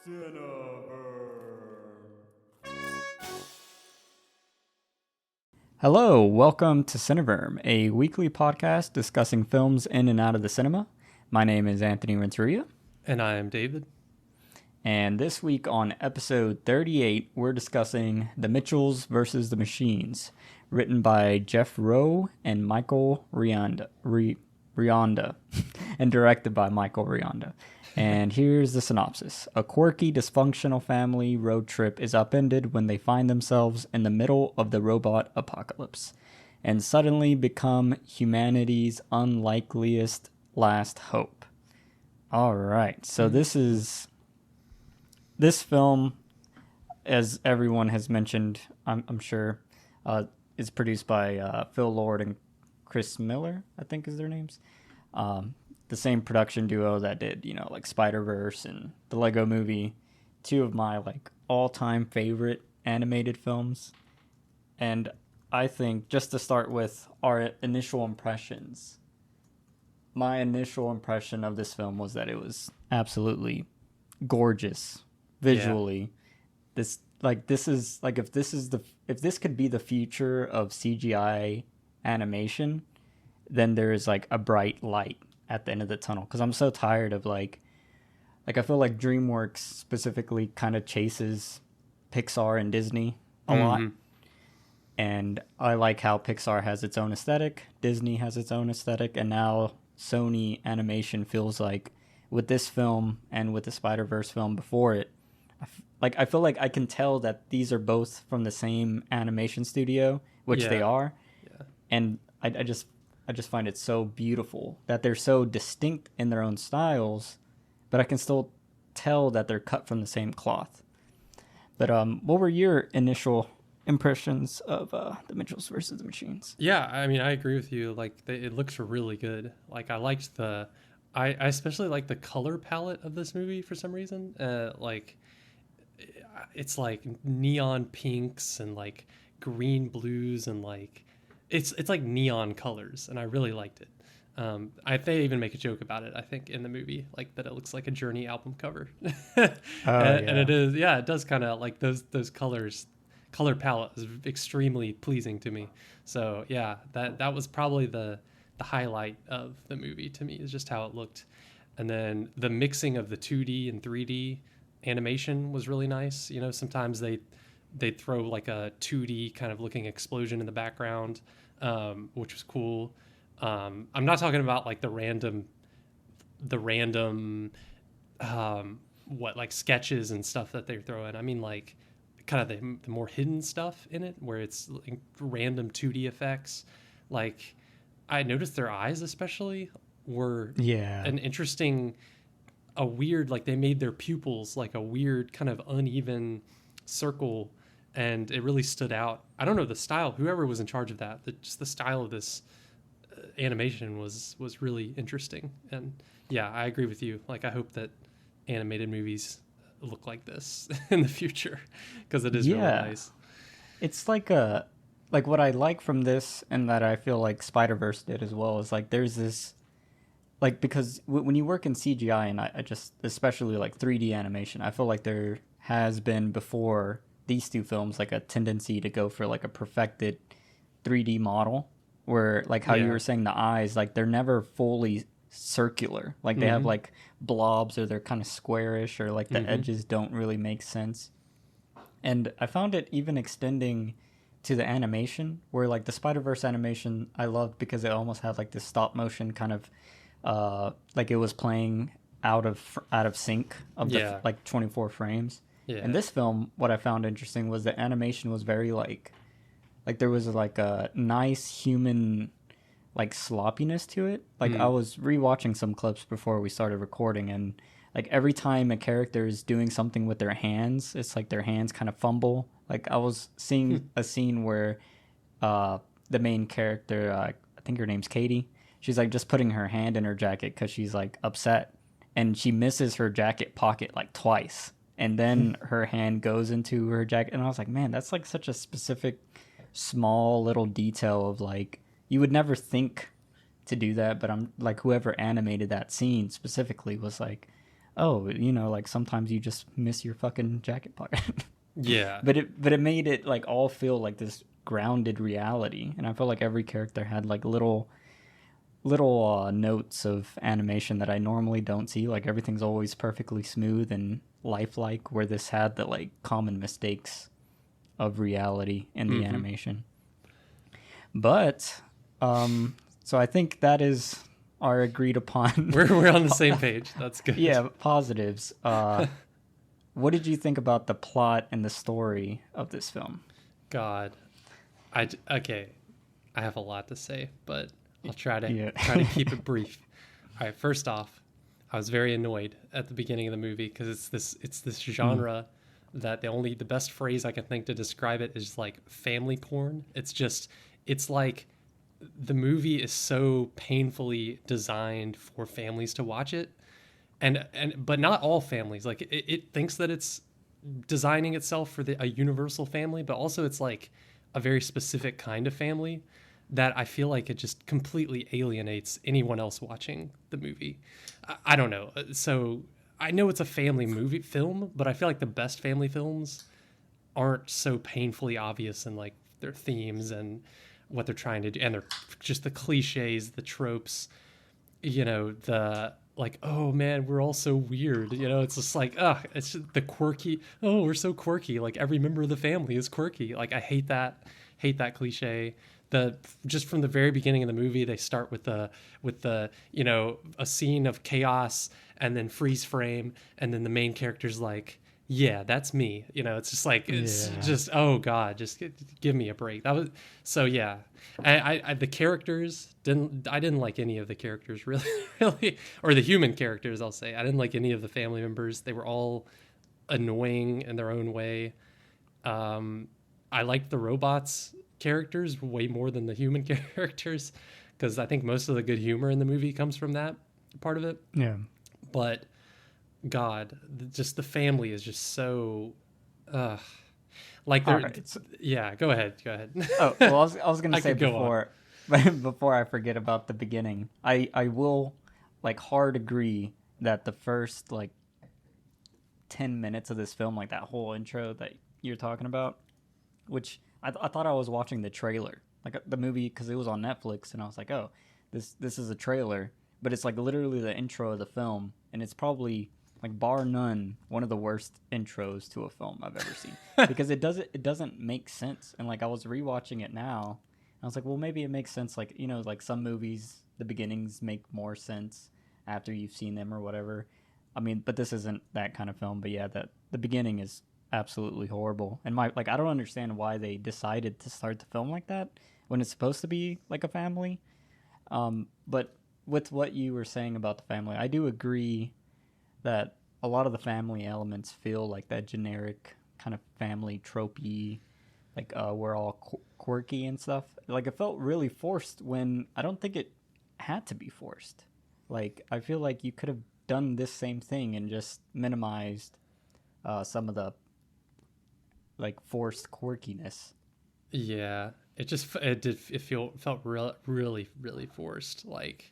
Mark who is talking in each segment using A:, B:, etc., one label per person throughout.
A: Cineverm. Hello, welcome to Cineverm, a weekly podcast discussing films in and out of the cinema. My name is Anthony Renteria.
B: And I am David.
A: And this week on episode 38, we're discussing The Mitchells vs. the Machines, written by Jeff Rowe and Michael Rionda, and directed by Michael Rionda. And here's the synopsis. A quirky, dysfunctional family road trip is upended when they find themselves in the middle of the robot apocalypse and suddenly become humanity's unlikeliest last hope. All right, so this film, as everyone has mentioned, I'm sure, is produced by Phil Lord and Chris Miller, I think is their names. The same production duo that did, like Spider-Verse and the Lego Movie, two of my all-time favorite animated films. And I think, just to start with our initial impressions, my initial impression of this film was that it was absolutely gorgeous visually. Yeah. If this could be the future of CGI animation, then there is a bright light at the end of the tunnel, because I'm so tired of I feel like DreamWorks specifically kind of chases Pixar and Disney a lot, and I like how Pixar has its own aesthetic, Disney has its own aesthetic, and now Sony Animation feels like, with this film and with the Spider-Verse film before it, I feel like I can tell that these are both from the same animation studio, which they are, and I just find it so beautiful that they're so distinct in their own styles, but I can still tell that they're cut from the same cloth. But what were your initial impressions of The Mitchells versus the Machines?
B: Yeah, I mean, I agree with you. It looks really good. I liked I especially like the color palette of this movie for some reason. It's neon pinks and green blues and it's like neon colors, and I really liked it. They even make a joke about it, I think, in the movie, that it looks like a Journey album cover. And it is, it does kind of those colors. Color palette is extremely pleasing to me. So yeah, that was probably the highlight of the movie to me, is just how it looked. And then the mixing of the 2D and 3D animation was really nice. Sometimes they throw a 2D kind of looking explosion in the background, which was cool. I'm not talking about the random sketches and stuff that they throw in. I mean kind of the more hidden stuff in it, where it's random 2D effects. I noticed their eyes especially were an interesting, a weird, they made their pupils a weird kind of uneven circle, and it really stood out. I don't know the style, whoever was in charge of that, just the style of this animation was really interesting. And yeah, I agree with you. I hope that animated movies look like this in the future, because it is really nice.
A: It's what I like from this, and that I feel like Spider-Verse did as well, is there's this because when you work in CGI, and I just, especially 3D animation, I feel like there has been, before these two films, a tendency to go for a perfected 3D model, where how you were saying, the eyes, they're never fully circular. They have blobs, or they're kind of squarish, or the edges don't really make sense. And I found it even extending to the animation, where the Spider-Verse animation I loved, because it almost had this stop motion kind of it was playing out of sync of the 24 frames. In this film, what I found interesting was the animation was very there was a nice human sloppiness to it. I was rewatching some clips before we started recording, and every time a character is doing something with their hands, it's their hands kind of fumble. I was seeing a scene where the main character, I think her name's Katie, she's just putting her hand in her jacket because she's upset, and she misses her jacket pocket twice, and then her hand goes into her jacket, and I was like, man, that's such a specific small little detail of you would never think to do that, but I'm whoever animated that scene specifically was oh, like sometimes you just miss your fucking jacket pocket.
B: Yeah.
A: But it made it like all feel like this grounded reality, and I felt like every character had like little notes of animation that I normally don't see. Like everything's always perfectly smooth and lifelike, where this had the like common mistakes of reality in the
B: Mm-hmm.
A: animation. But so I think that is our agreed upon.
B: We're on the same page. That's good.
A: Yeah, positives. What did you think about the plot and the story of this film?
B: God, okay. I have a lot to say, but I'll try to
A: Yeah.
B: keep it brief. All right. First off, I was very annoyed at the beginning of the movie because it's this genre that the best phrase I can think to describe it is like family porn. It's like the movie is so painfully designed for families to watch it, and but not all families. Like it thinks that it's designing itself for a universal family, but also it's like a very specific kind of family that I feel like it just completely alienates anyone else watching the movie. I don't know. So I know it's a family movie film, but I feel like the best family films aren't so painfully obvious in like their themes and what they're trying to do, and they're just the cliches, the tropes, the like, oh man, we're all so weird, it's just like, it's just the quirky, oh, we're so quirky, like every member of the family is quirky. Like I hate that cliche. The Just from the very beginning of the movie, they start with the a scene of chaos and then freeze frame, and then the main character's like, yeah, that's me. It's just like, it's
A: Yeah.
B: just, oh god, just give me a break. That was so, yeah. I the characters I didn't like any of the characters really, really, or the human characters. I'll say I didn't like any of the family members. They were all annoying in their own way. I liked the robots characters way more than the human characters, because I think most of the good humor in the movie comes from that part of it.
A: Yeah.
B: But God, just the family is just so, uh, like
A: All
B: they're,
A: right. So,
B: yeah. Go ahead.
A: oh, well, I was gonna
B: I
A: say
B: could go on.
A: before I forget about the beginning, I will like hard agree that the first like 10 minutes of this film, like that whole intro that you're talking about, which I thought I was watching the trailer, like the movie, because it was on Netflix, and I was like, oh, this is a trailer, but it's like literally the intro of the film, and it's probably like bar none one of the worst intros to a film I've ever seen, because it doesn't make sense. And like I was rewatching it now, and I was like, well, maybe it makes sense, like like some movies the beginnings make more sense after you've seen them or whatever. I mean, but this isn't that kind of film. But yeah, that the beginning is absolutely horrible. And I don't understand why they decided to start the film like that when it's supposed to be like a family. But with what you were saying about the family, I do agree that a lot of the family elements feel like that generic kind of family tropey, like we're all quirky and stuff. Like it felt really forced when I don't think it had to be forced. Like I feel like you could have done this same thing and just minimized some of the like forced quirkiness.
B: Yeah, it felt really really forced. Like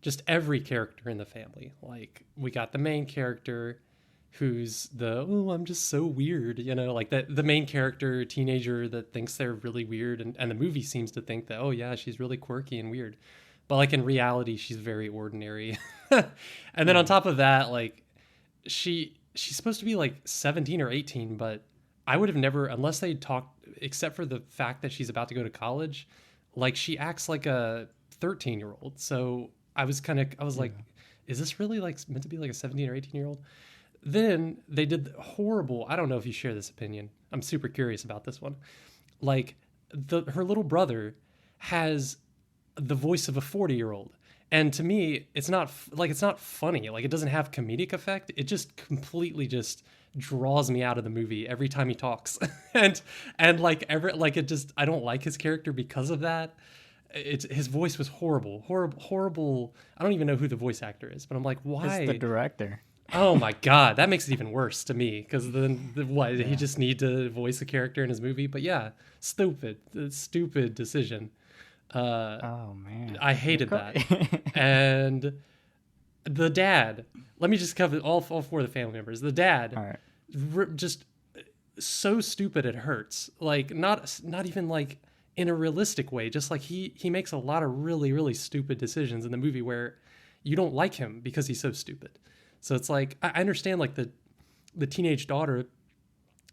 B: just every character in the family. Like we got the main character who's I'm just so weird, like the main character teenager that thinks they're really weird, and the movie seems to think that, oh yeah, she's really quirky and weird, but like in reality she's very ordinary. And then on
A: Yeah.
B: top of that, like she's supposed to be like 17 or 18, but I would have never, unless they talked, except for the fact that she's about to go to college, like she acts like a 13-year-old. So I was like,
A: Yeah.
B: is this really like meant to be like a 17 or 18-year-old? Then they did horrible. I don't know if you share this opinion. I'm super curious about this one. Like her little brother has the voice of a 40-year-old. And to me, it's not funny. Like it doesn't have comedic effect. It just completely just draws me out of the movie every time he talks. And it just, I don't like his character because of that. His voice was horrible. I don't even know who the voice actor is, but I'm like,
A: It's the
B: why?
A: director.
B: Oh my god, that makes it even worse to me, because then what? He
A: Yeah.
B: just need to voice a character in his movie? But yeah, stupid decision. Uh,
A: Oh man.
B: I hated that, and The dad. Let me just cover all four of the family members. The dad,
A: All right.
B: just so stupid it hurts. Like not even like in a realistic way. Just like he makes a lot of really really stupid decisions in the movie where you don't like him because he's so stupid. So it's like I understand like the teenage daughter,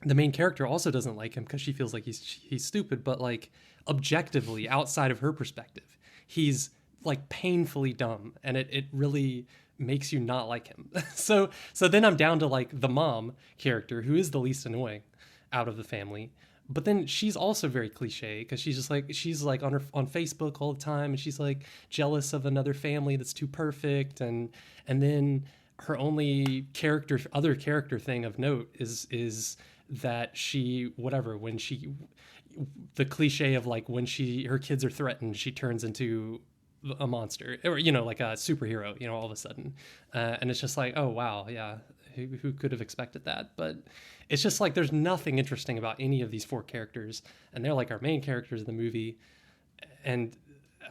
B: the main character also doesn't like him because she feels like he's stupid, but like objectively outside of her perspective, he's like painfully dumb, and it really makes you not like him. So then I'm down to like the mom character, who is the least annoying out of the family. But then she's also very cliche because she's like on Facebook all the time, and she's like jealous of another family that's too perfect, and then her only other character thing of note is that she whatever when she the cliche of like when her kids are threatened, she turns into a monster, or like a superhero, all of a sudden, and it's just like, oh wow, yeah, who could have expected that? But it's just like there's nothing interesting about any of these four characters, and they're like our main characters in the movie. And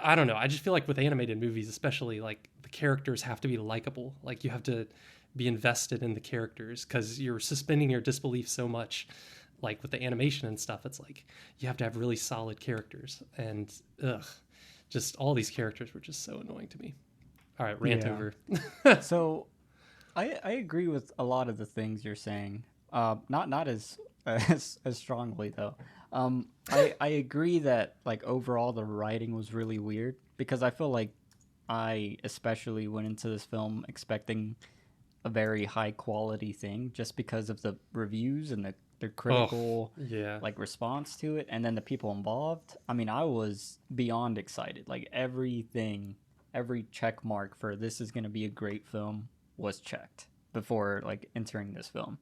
B: I don't know, I just feel like with animated movies especially, like the characters have to be likable. Like you have to be invested in the characters because you're suspending your disbelief so much. Like with the animation and stuff, it's like you have to have really solid characters, and just all these characters were just so annoying to me. All right, rant
A: Yeah.
B: over.
A: So I agree with a lot of the things you're saying. Not as strongly though. I agree that like overall the writing was really weird because I feel like I especially went into this film expecting a very high quality thing just because of the reviews and the critical
B: Yeah.
A: like response to it, and then the people involved. I mean, I was beyond excited. Like everything, every check mark for this is going to be a great film was checked before like entering this film.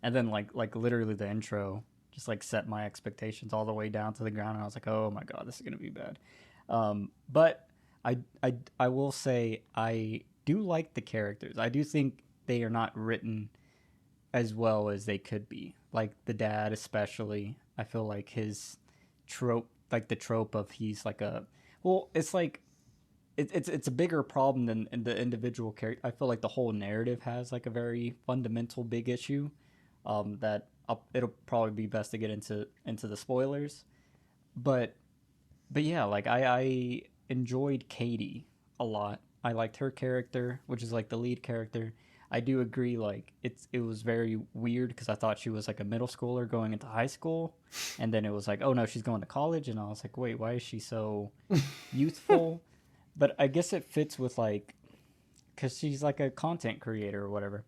A: And then like literally the intro just like set my expectations all the way down to the ground, and I was like, oh my god, this is gonna be bad. But I will say I do like the characters. I do think they are not written as well as they could be. Like the dad, especially. I feel like his trope, like the trope of he's like a well, it's like it's a bigger problem than the individual character. I feel like the whole narrative has like a very fundamental big issue. That it'll probably be best to get into the spoilers, but yeah, like I enjoyed Katie a lot. I liked her character, which is like the lead character. I do agree, like it was very weird because I thought she was like a middle schooler going into high school, and then it was like, oh no, she's going to college, and I was like, wait, why is she so youthful? But I guess it fits with like because she's like a content creator or whatever.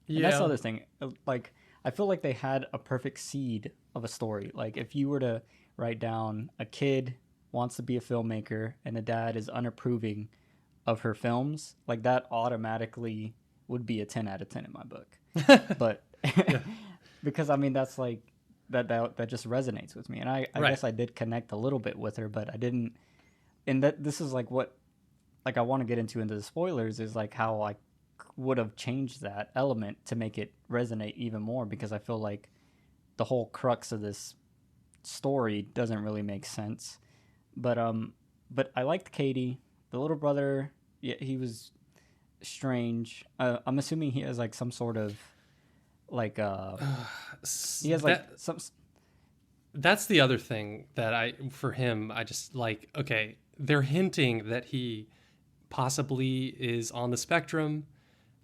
A: And that's the
B: Yeah.
A: other thing. Like, I feel like they had a perfect seed of a story. Like, if you were to write down a kid wants to be a filmmaker and a dad is unapproving of her films, like that automatically would be a 10 out of 10 in my book. But
B: Yeah.
A: because I mean, that's like that just resonates with me. And I
B: Right.
A: guess I did connect a little bit with her, but I didn't. And that this is like what like I want to get into the spoilers is like how I would have changed that element to make it resonate even more because I feel like the whole crux of this story doesn't really make sense. But I liked Katie, the little brother. Yeah, he was strange. I'm assuming he has like some sort of like he has like
B: That
A: some
B: that's the other thing that for him, I just like, okay, they're hinting that he possibly is on the spectrum,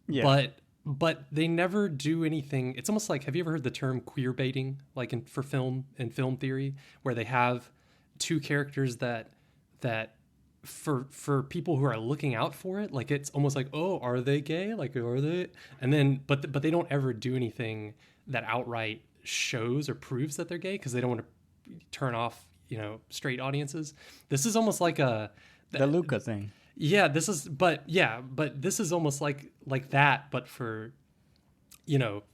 A: yeah.
B: but they never do anything. It's almost like, have you ever heard the term queer baiting, like for film and film theory, where they have two characters that for people who are looking out for it, like it's almost like, oh, are they gay? Like, are they? And then, but they don't ever do anything that outright shows or proves that they're gay because they don't want to turn off, straight audiences. This is almost like
A: The Luca thing.
B: yeah, but this is almost like that, but for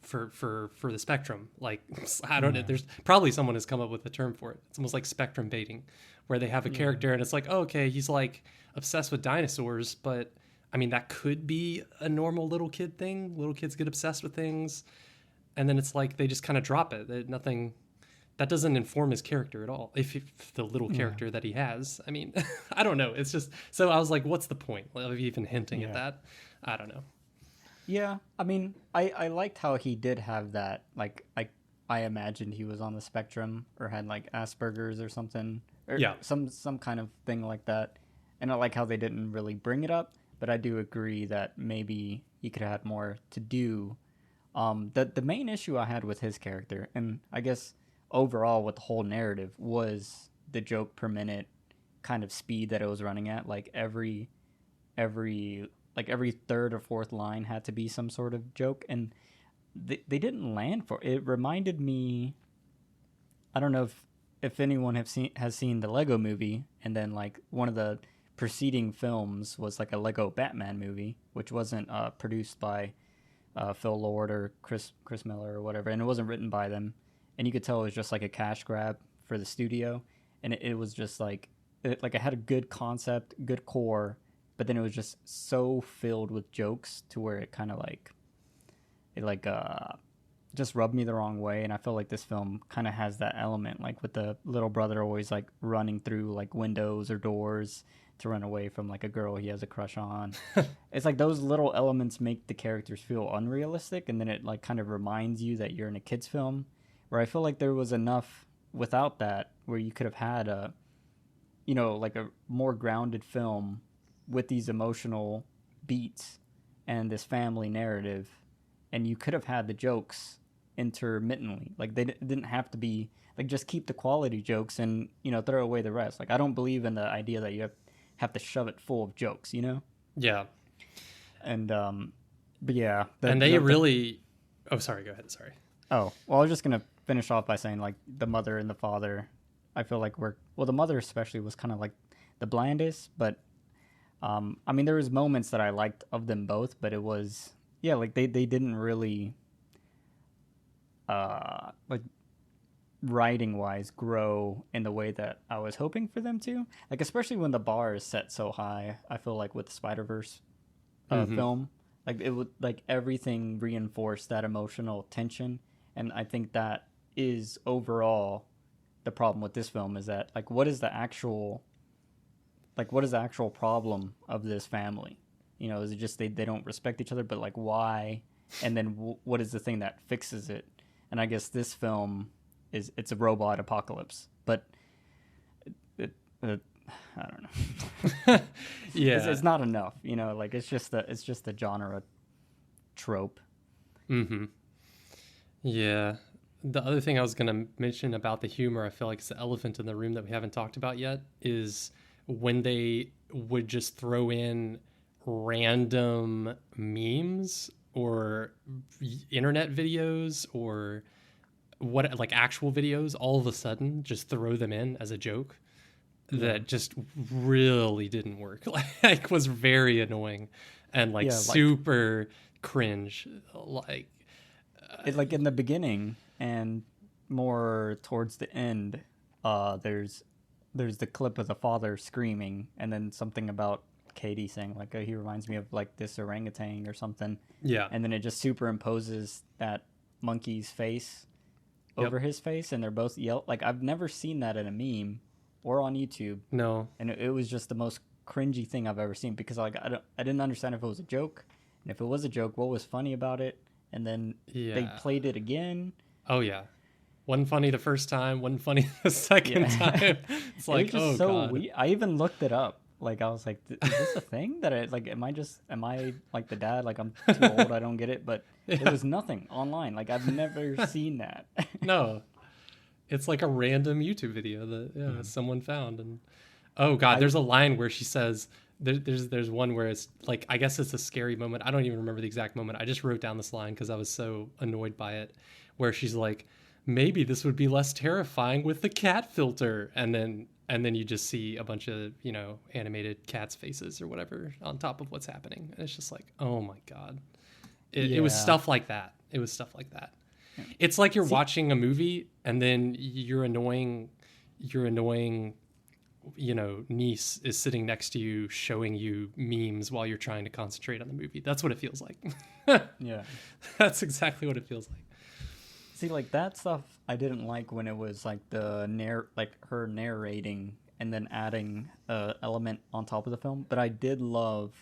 B: for the spectrum. Like, I don't know,
A: Yeah.
B: there's probably someone has come up with a term for it. It's almost like spectrum baiting, where they have a
A: Yeah.
B: character and it's like, oh, okay, he's like obsessed with dinosaurs, but I mean that could be a normal little kid thing. Little kids get obsessed with things, and then it's like they just kind of drop it. Nothing that doesn't inform his character at all. If the little character that he has, I mean, I don't know. It's just, so I was like, what's the point of even hinting at that? I don't know.
A: Yeah, I mean, I liked how he did have that. Like, I imagined he was on the spectrum or had like Asperger's or something, or
B: Yeah.
A: some kind of thing like that. And I like how they didn't really bring it up, but I do agree that maybe he could have had more to do. The main issue I had with his character, and I guess overall with the whole narrative, was the joke per minute kind of speed that it was running at. Like every third or fourth line had to be some sort of joke, and they didn't land for it. It reminded me, I don't know if anyone has seen the Lego movie, and then like one of the preceding films was like a Lego Batman movie, which wasn't produced by Phil Lord or Chris Miller or whatever, and it wasn't written by them, and you could tell it was just like a cash grab for the studio, and it was just like it had a good concept, good core, but then it was just so filled with jokes to where it kind of like it like just rubbed me the wrong way. And I feel like this film kind of has that element, like with the little brother always like running through like windows or doors to run away from like a girl he has a crush on. It's like those little elements make the characters feel unrealistic, and then it like kind of reminds you that you're in a kids film, where I feel like there was enough without that where you could have had a, you know, like a more grounded film with these emotional beats and this family narrative, and you could have had the jokes intermittently. Like they didn't have to be like, just keep the quality jokes and, you know, throw away the rest. Like I don't believe in the idea that you have to shove it full of jokes, you know?
B: Yeah.
A: And but yeah,
B: And they really, oh, sorry, go ahead. Sorry.
A: Oh, well, I was just gonna finish off by saying like the mother and the father, I feel like the mother especially was kind of like the blandest, but I mean, there was moments that I liked of them both, but it was, yeah, like they didn't really like writing wise grow in the way that I was hoping for them to. Like especially when the bar is set so high, I feel like with the Spider-Verse film, like it would, like everything reinforced that emotional tension, and I think that is overall the problem with this film, is that like what is the actual problem of this family? You know, is it just they don't respect each other, but like why? And then what is the thing that fixes it? And I guess this film it's a robot apocalypse, but it I don't know.
B: Yeah,
A: it's not enough, you know. Like it's just a genre trope.
B: Mm-hmm. Yeah. The other thing I was going to mention about the humor, I feel like it's the elephant in the room that we haven't talked about yet, is when they would just throw in random memes or internet videos or what, like actual videos, all of a sudden just throw them in as a joke. That just really didn't work. Like was very annoying and like super cringe. Like
A: it, like in the beginning and more towards the end, there's the clip of the father screaming, and then something about Katie saying like, oh, he reminds me of like this orangutan or something.
B: Yeah.
A: And then it just superimposes that monkey's face over his face, and they're both like I've never seen that in a meme or on YouTube.
B: No.
A: And it was just the most cringy thing I've ever seen, because like I didn't understand if it was a joke, and if it was a joke, what was funny about it? And then they played it again.
B: Oh yeah, one funny the first time, one funny the second time. It's like,
A: it was just so
B: God.
A: weird. I even looked it up. Like I was like, is this a thing that I like? Am I like the dad? Like I'm too old, I don't get it. But there was nothing online. Like I've never seen that.
B: No. It's like a random YouTube video that someone found, and oh God, there's a line where she says there's one where it's like, I guess it's a scary moment. I don't even remember the exact moment. I just wrote down this line because I was so annoyed by it, where she's like, maybe this would be less terrifying with the cat filter, and then you just see a bunch of, you know, animated cats' faces or whatever on top of what's happening, and it's just like, oh my God, it was stuff like that. It was stuff like that. It's like you're watching a movie and then your annoying, you know, niece is sitting next to you showing you memes while you're trying to concentrate on the movie. That's what it feels like.
A: Yeah.
B: That's exactly what it feels like.
A: See, like that stuff I didn't like when it was like like her narrating and then adding element on top of the film, but I did love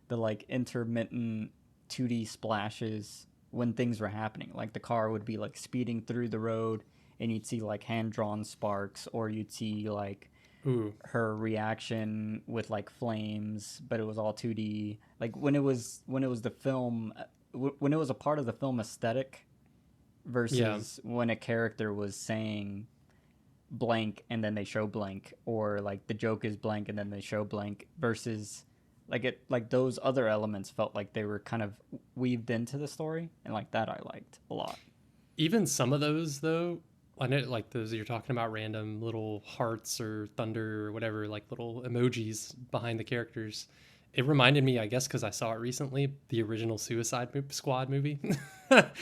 A: the like intermittent 2D splashes when things were happening. Like the car would be like speeding through the road and you'd see like hand-drawn sparks, or you'd see like
B: Ooh,
A: her reaction with like flames, but it was all 2D. Like when it was the film, when it was a part of the film aesthetic
B: yeah.
A: versus when a character was saying blank and then they show blank, or like the joke is blank and then they show blank, versus like those other elements felt like they were kind of weaved into the story, and like that I liked a lot.
B: Even some of those though, I know like those you're talking about, random little hearts or thunder or whatever, like little emojis behind the characters. It reminded me, I guess, because I saw it recently, the original Squad movie,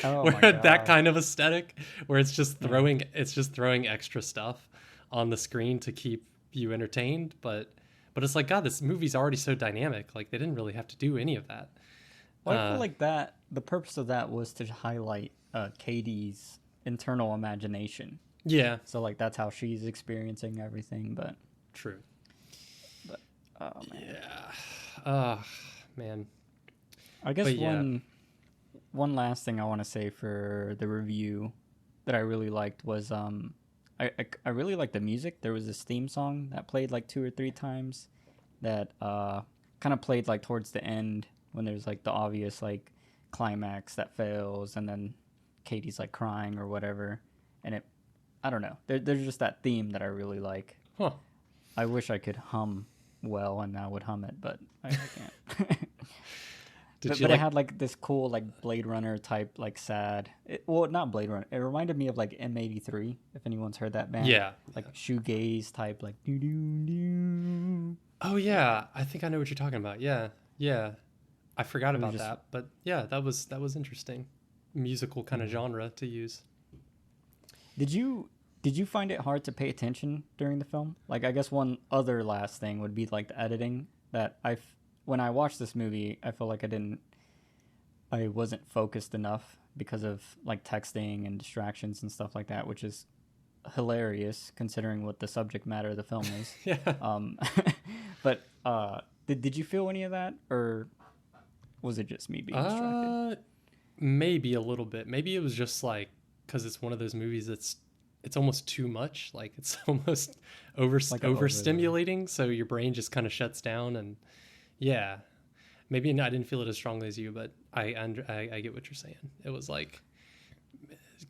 A: Oh
B: where
A: my
B: that
A: god.
B: kind of aesthetic, where
A: Yeah.
B: it's just throwing extra stuff on the screen to keep you entertained. But it's like, God, this movie's already so dynamic. Like they didn't really have to do any of that.
A: Well, I feel like that the purpose of that was to highlight Katie's internal imagination.
B: Yeah,
A: So like that's how she's experiencing everything.
B: true.
A: But oh man,
B: Yeah. Uh, man.
A: I guess
B: But yeah.
A: one last thing I want to say for the review that I really liked was I really liked the music. There was this theme song that played like two or three times that kind of played like towards the end when there's like the obvious like climax that fails, and then Katie's like crying or whatever, and it I don't know. There's just that theme that I really like.
B: Huh.
A: I wish I could hum well and I would hum it, but I can't.
B: Did you
A: But it
B: like?
A: had like this cool like Blade Runner type like sad. Well, not Blade Runner. It reminded me of like M83. If anyone's heard that band,
B: Yeah.
A: like shoegaze type, like doo doo doo.
B: Oh yeah. I think I know what you're talking about. Yeah. Yeah. I forgot
A: It was
B: about
A: just
B: that, but yeah, that was interesting. Musical kind of
A: yeah.
B: genre to use.
A: Did you find it hard to pay attention during the film? Like I guess one other last thing would be like the editing that when I watched this movie, I felt like I wasn't focused enough because of like texting and distractions and stuff like that, which is hilarious considering what the subject matter of the film is.
B: Yeah.
A: Um, but did you feel any of that, or was it just me being distracted?
B: Uh, maybe a little bit. Maybe it was just like because it's one of those movies that's it's almost too much. Like it's almost
A: Like a overload.
B: overstimulating, so your brain just kind of shuts down. And yeah, maybe I didn't feel it as strongly as you, but I get what you're saying. It was like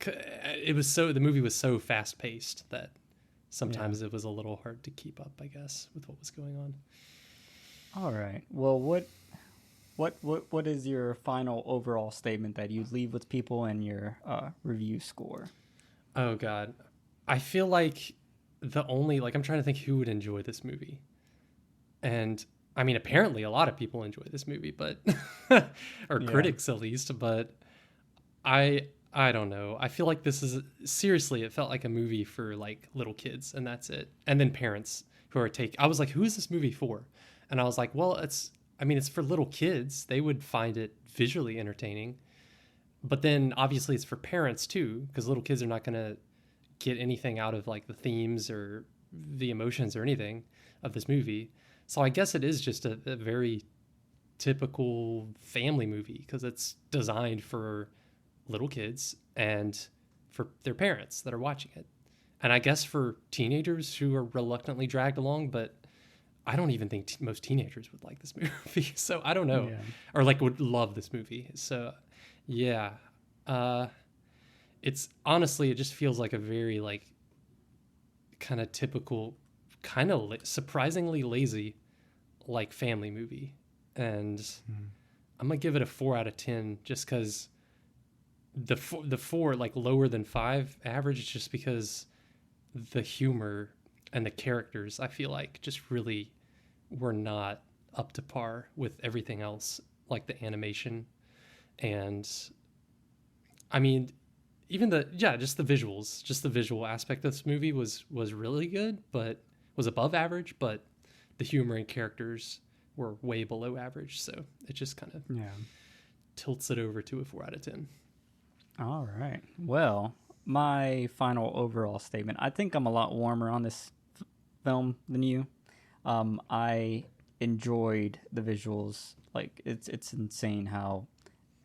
B: it was so the movie was so fast paced that
A: Yeah.
B: sometimes it was a little hard to keep up, I guess, with what was going on.
A: All right. Well, what is your final overall statement that you'd leave with people and your review score?
B: Oh God, I feel like the only like I'm trying to think who would enjoy this movie, and I mean apparently a lot of people enjoy this movie, but or
A: Yeah.
B: critics at least. But I don't know. I feel like this is seriously. It felt like a movie for like little kids, and that's it. And then parents who are take. I was like, who is this movie for? And I was like, well, it's. I mean, it's for little kids. They would find it visually entertaining. But then obviously it's for parents too, because little kids are not going to get anything out of like the themes or the emotions or anything of this movie. So I guess it is just a very typical family movie because it's designed for little kids and for their parents that are watching it. And I guess for teenagers who are reluctantly dragged along, but I don't even think most teenagers would like this movie. So I don't know.
A: Yeah.
B: Or like would love this movie. So yeah. Uh it's honestly it just feels like a very like kind of typical kind of surprisingly lazy like family movie. And I'm going to give it a 4 out of 10 just cuz the four like lower than 5 average just because the humor and the characters I feel like just really were not up to par with everything else, like the animation and I mean even the yeah just the visuals, just the visual aspect of this movie was really good, but was above average, but the humor and characters were way below average, so it just kind of
A: Yeah.
B: tilts it over to a 4 out of 10.
A: All right. Well, my final overall statement, I think I'm a lot warmer on this film than you. I enjoyed the visuals. Like it's insane how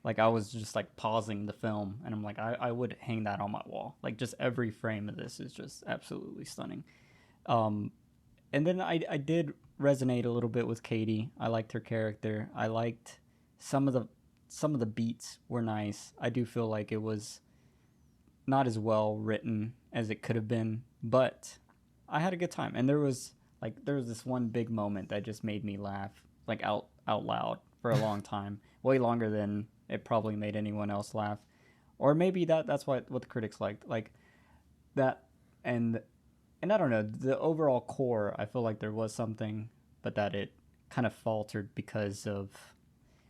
A: like I was just like pausing the film and I'm like I would hang that on my wall. Like just every frame of this is just absolutely stunning. Um, and then I did resonate a little bit with Katie. I liked her character. I liked some of the some of the beats were nice. I do feel like it was not as well written as it could have been, but I had a good time. And there was this one big moment that just made me laugh like out loud for a long time, way longer than it probably made anyone else laugh. Or maybe that's what the critics liked. Like that and and I don't know, the overall core, I feel like there was something, but that it kind of faltered because of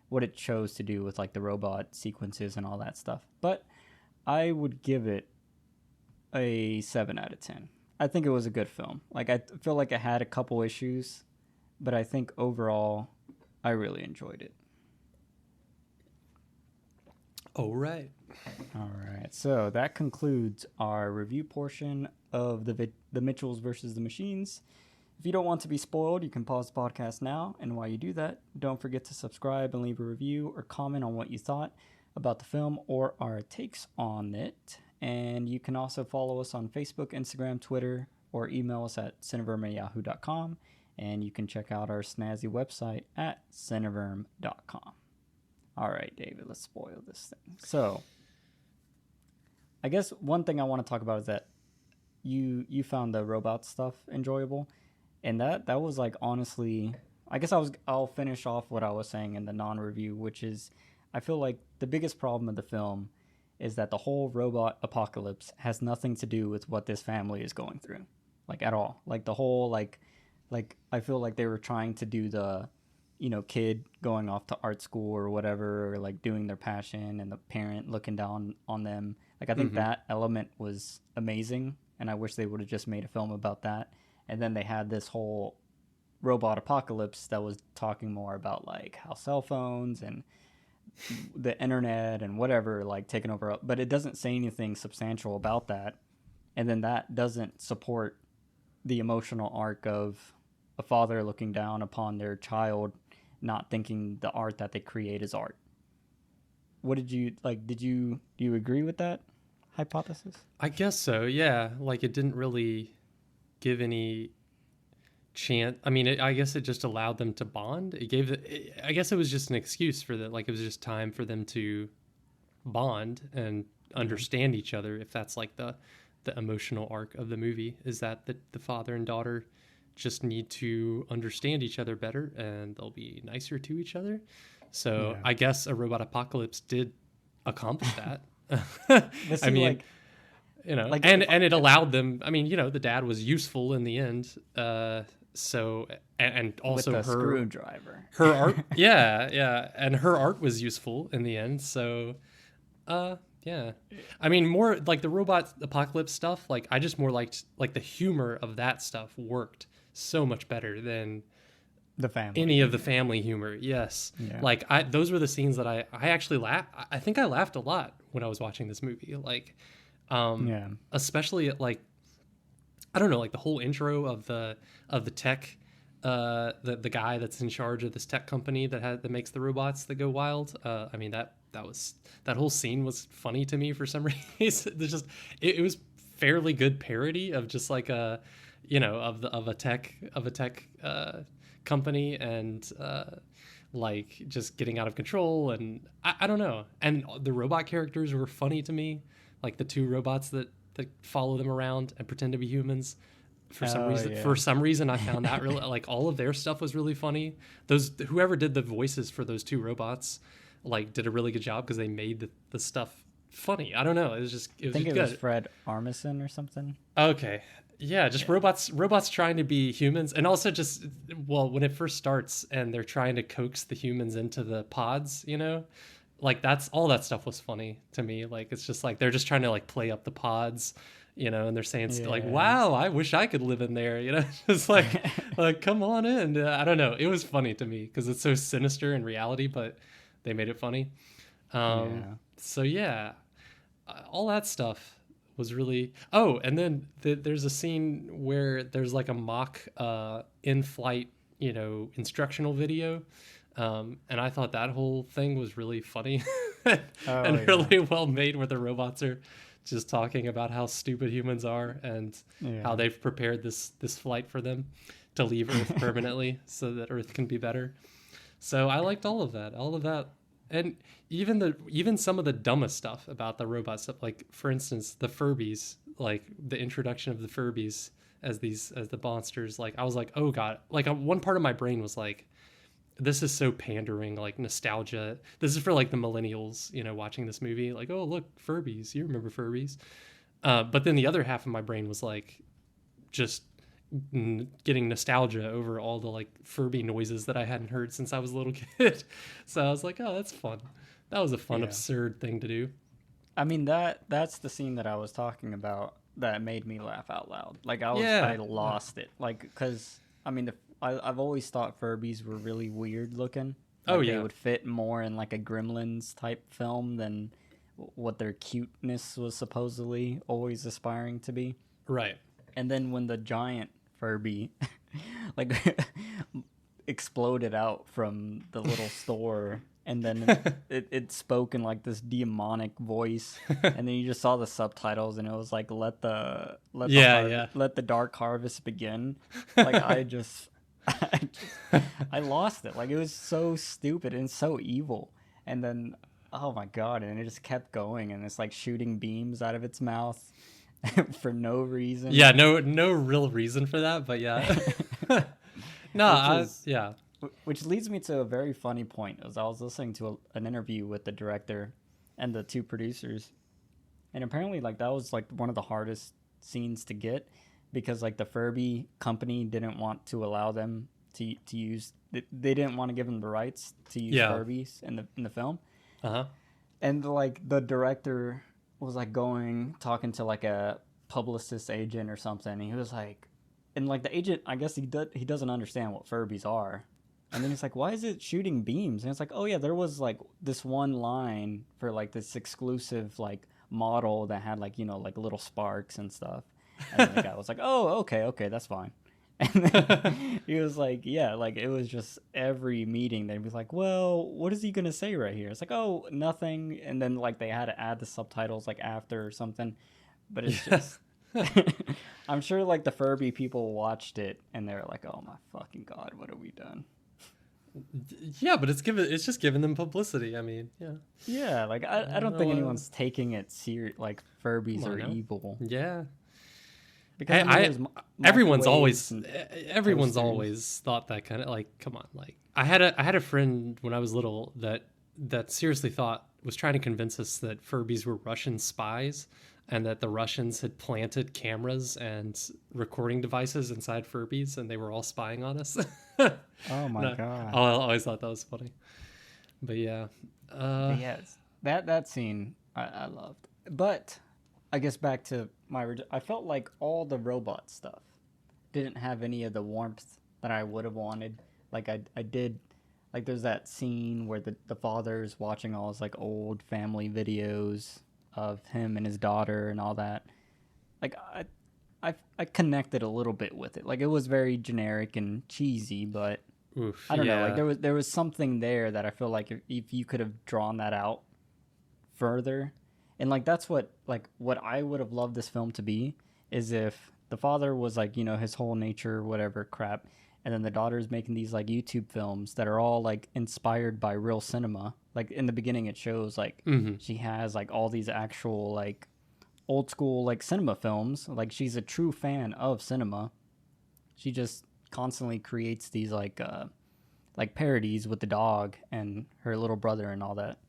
A: what it chose to do with like the robot sequences and all that stuff. But I would give it a 7 out of 10. I think it was a good film. Like I feel like it had a couple issues, but I think overall I really enjoyed it.
B: All right.
A: All right. So that concludes our review portion of the Mitchells versus the Machines. If you don't want to be spoiled, you can pause the podcast now. And while you do that, don't forget to subscribe and leave a review or comment on what you thought about the film or our takes on it. And you can also follow us on Facebook, Instagram, Twitter, or email us at cineverm@yahoo.com. And you can check out our snazzy website at cineverm.com. All right, David, let's spoil this thing. So, I guess one thing I want to talk about is that you found the robot stuff enjoyable, and that was like honestly, I guess I'll finish off what I was saying in the non-review, which is I feel like the biggest problem of the film is that the whole robot apocalypse has nothing to do with what this family is going through, like at all. Like the whole like I feel like they were trying to do the kid going off to art school or whatever, or like doing their passion and the parent looking down on them. Like I think that element was amazing, and I wish they would have just made a film about that. And then they had this whole robot apocalypse that was talking more about like how cell phones and the internet and whatever like taking over, but it doesn't say anything substantial about that. And then that doesn't support the emotional arc of a father looking down upon their child, not thinking the art that they create is art. What did you like? Do you agree with that hypothesis?
B: I guess so. Yeah. Like it didn't really give any chance. I mean, I guess it just allowed them to bond. I guess it was just an excuse for that. Like it was just time for them to bond and understand each other. If that's like the emotional arc of the movie, is that the father and daughter just need to understand each other better and they'll be nicer to each other. So
A: Yeah.
B: I guess a robot apocalypse did accomplish that.
A: But see,
B: I mean,
A: like, like
B: and
A: if,
B: it allowed them. I mean, the dad was useful in the end. So and
A: with
B: also
A: the screwdriver.
B: her art, yeah, and her art was useful in the end. So, yeah. I mean, more like the robot apocalypse stuff. Like I just more liked like the humor of that stuff worked so much better than
A: The family.
B: any of the family humor. Yes.
A: Yeah.
B: Like those were the scenes that I actually laughed. I think I laughed a lot when I was watching this movie. Like,
A: Yeah.
B: especially at like, I don't know, like the whole intro of the tech, the guy that's in charge of this tech company that makes the robots that go wild. I mean that whole scene was funny to me for some reason. There's just it was fairly good parody of just like a of a tech company and like just getting out of control, and I don't know. And the robot characters were funny to me, like the two robots that follow them around and pretend to be humans. For some reason, I found that really like all of their stuff was really funny. Whoever did the voices for those two robots, like did a really good job because they made the stuff funny. I don't know. It was
A: I think it
B: good.
A: was Fred Armisen or something.
B: Okay. Yeah, just robots trying to be humans, and also just when it first starts and they're trying to coax the humans into the pods, like that's all that stuff was funny to me. Like it's just like they're just trying to like play up the pods, and they're saying like, "Wow, I wish I could live in there," It's like come on in. I don't know. It was funny to me because it's so sinister in reality, but they made it funny. So yeah, all that stuff was really. Oh, and then there's a scene where there's like a mock in-flight, instructional video, and I thought that whole thing was really funny
A: Oh
B: and
A: yeah,
B: really well made, where the robots are just talking about how stupid humans are and how
A: yeah.
B: they've prepared this flight for them to leave Earth permanently so that Earth can be better. So I liked all of that, and even some of the dumbest stuff about the robot stuff. Like for instance, the Furbies, like the introduction of the Furbies as the monsters. Like I was like, oh god, like one part of my brain was like, this is so pandering, like nostalgia. This is for like the millennials, watching this movie. Like, oh look, Furbies, you remember Furbies? But then the other half of my brain was like, just getting nostalgia over all the like Furby noises that I hadn't heard since I was a little kid. So I was like, oh, that's fun. That was a fun,
A: Yeah.
B: absurd thing to do.
A: I mean that's the scene that I was talking about that made me laugh out loud. Like I
B: Yeah.
A: lost it. Like because I mean I've always thought Furbies were really weird looking.
B: Oh
A: Like they
B: yeah.
A: would fit more in like a Gremlins type film than what their cuteness was supposedly always aspiring to be.
B: Right.
A: And then when the giant Furby like exploded out from the little store and then it spoke in like this demonic voice and then you just saw the subtitles and it was like
B: Yeah.
A: let the dark harvest begin. Like I lost it. Like it was so stupid and so evil. And then oh my god, and it just kept going and it's like shooting beams out of its mouth for no reason.
B: Yeah. No real reason for that, but yeah. No. Yeah.
A: Which leads me to a very funny point. As I was listening to an interview with the director and the two producers, and apparently, like that was like one of the hardest scenes to get because like the Furby company didn't want to allow them to use. They didn't want to give them the rights to use
B: Yeah.
A: Furbies in the film,
B: Uh huh.
A: and like the director was like talking to like a publicist agent or something. And he was like, and like the agent, I guess he doesn't understand what Furbies are. And then he's like, why is it shooting beams? And it's like, oh yeah, there was like this one line for like this exclusive like model that had like, like little sparks and stuff. And then the guy was like, oh, okay, that's fine. And then he was like, yeah, like it was just every meeting they'd be like, well, what is he going to say right here? It's like, oh, nothing. And then like they had to add the subtitles like after or something. But it's just, I'm sure like the Furby people watched it and they're like, oh my fucking God, what have we done?
B: Yeah, but it's just giving them publicity. I mean, yeah.
A: Yeah, like I don't think anyone's taking it serious. Like Furbies
B: Come on
A: are
B: now.
A: evil
B: Yeah.
A: because
B: Hey, everyone's
A: microwaves
B: everyone's
A: toasters.
B: always thought that kind of, like, come on. Like I had a friend when I was little that seriously was trying to convince us that Furbies were Russian spies and that the Russians had planted cameras and recording devices inside Furbies and they were all spying on us.
A: Oh my
B: No,
A: God!
B: I always thought that was funny. But yeah.
A: But yes, that scene I loved. But I guess back to I felt like all the robot stuff didn't have any of the warmth that I would have wanted. Like I did, like there's that scene where the father's watching all his like old family videos of him and his daughter and all that. Like I connected a little bit with it. Like it was very generic and cheesy, but
B: Oof,
A: I don't know.
B: yeah.
A: Like there was something there that I feel like if you could have drawn that out further, and like that's what I would have loved this film to be is if the father was like his whole nature whatever crap, and then the daughter's making these like YouTube films that are all like inspired by real cinema. Like in the beginning, it shows like she has like all these actual like old school like cinema films. Like she's a true fan of cinema. She just constantly creates these like parodies with the dog and her little brother and all that.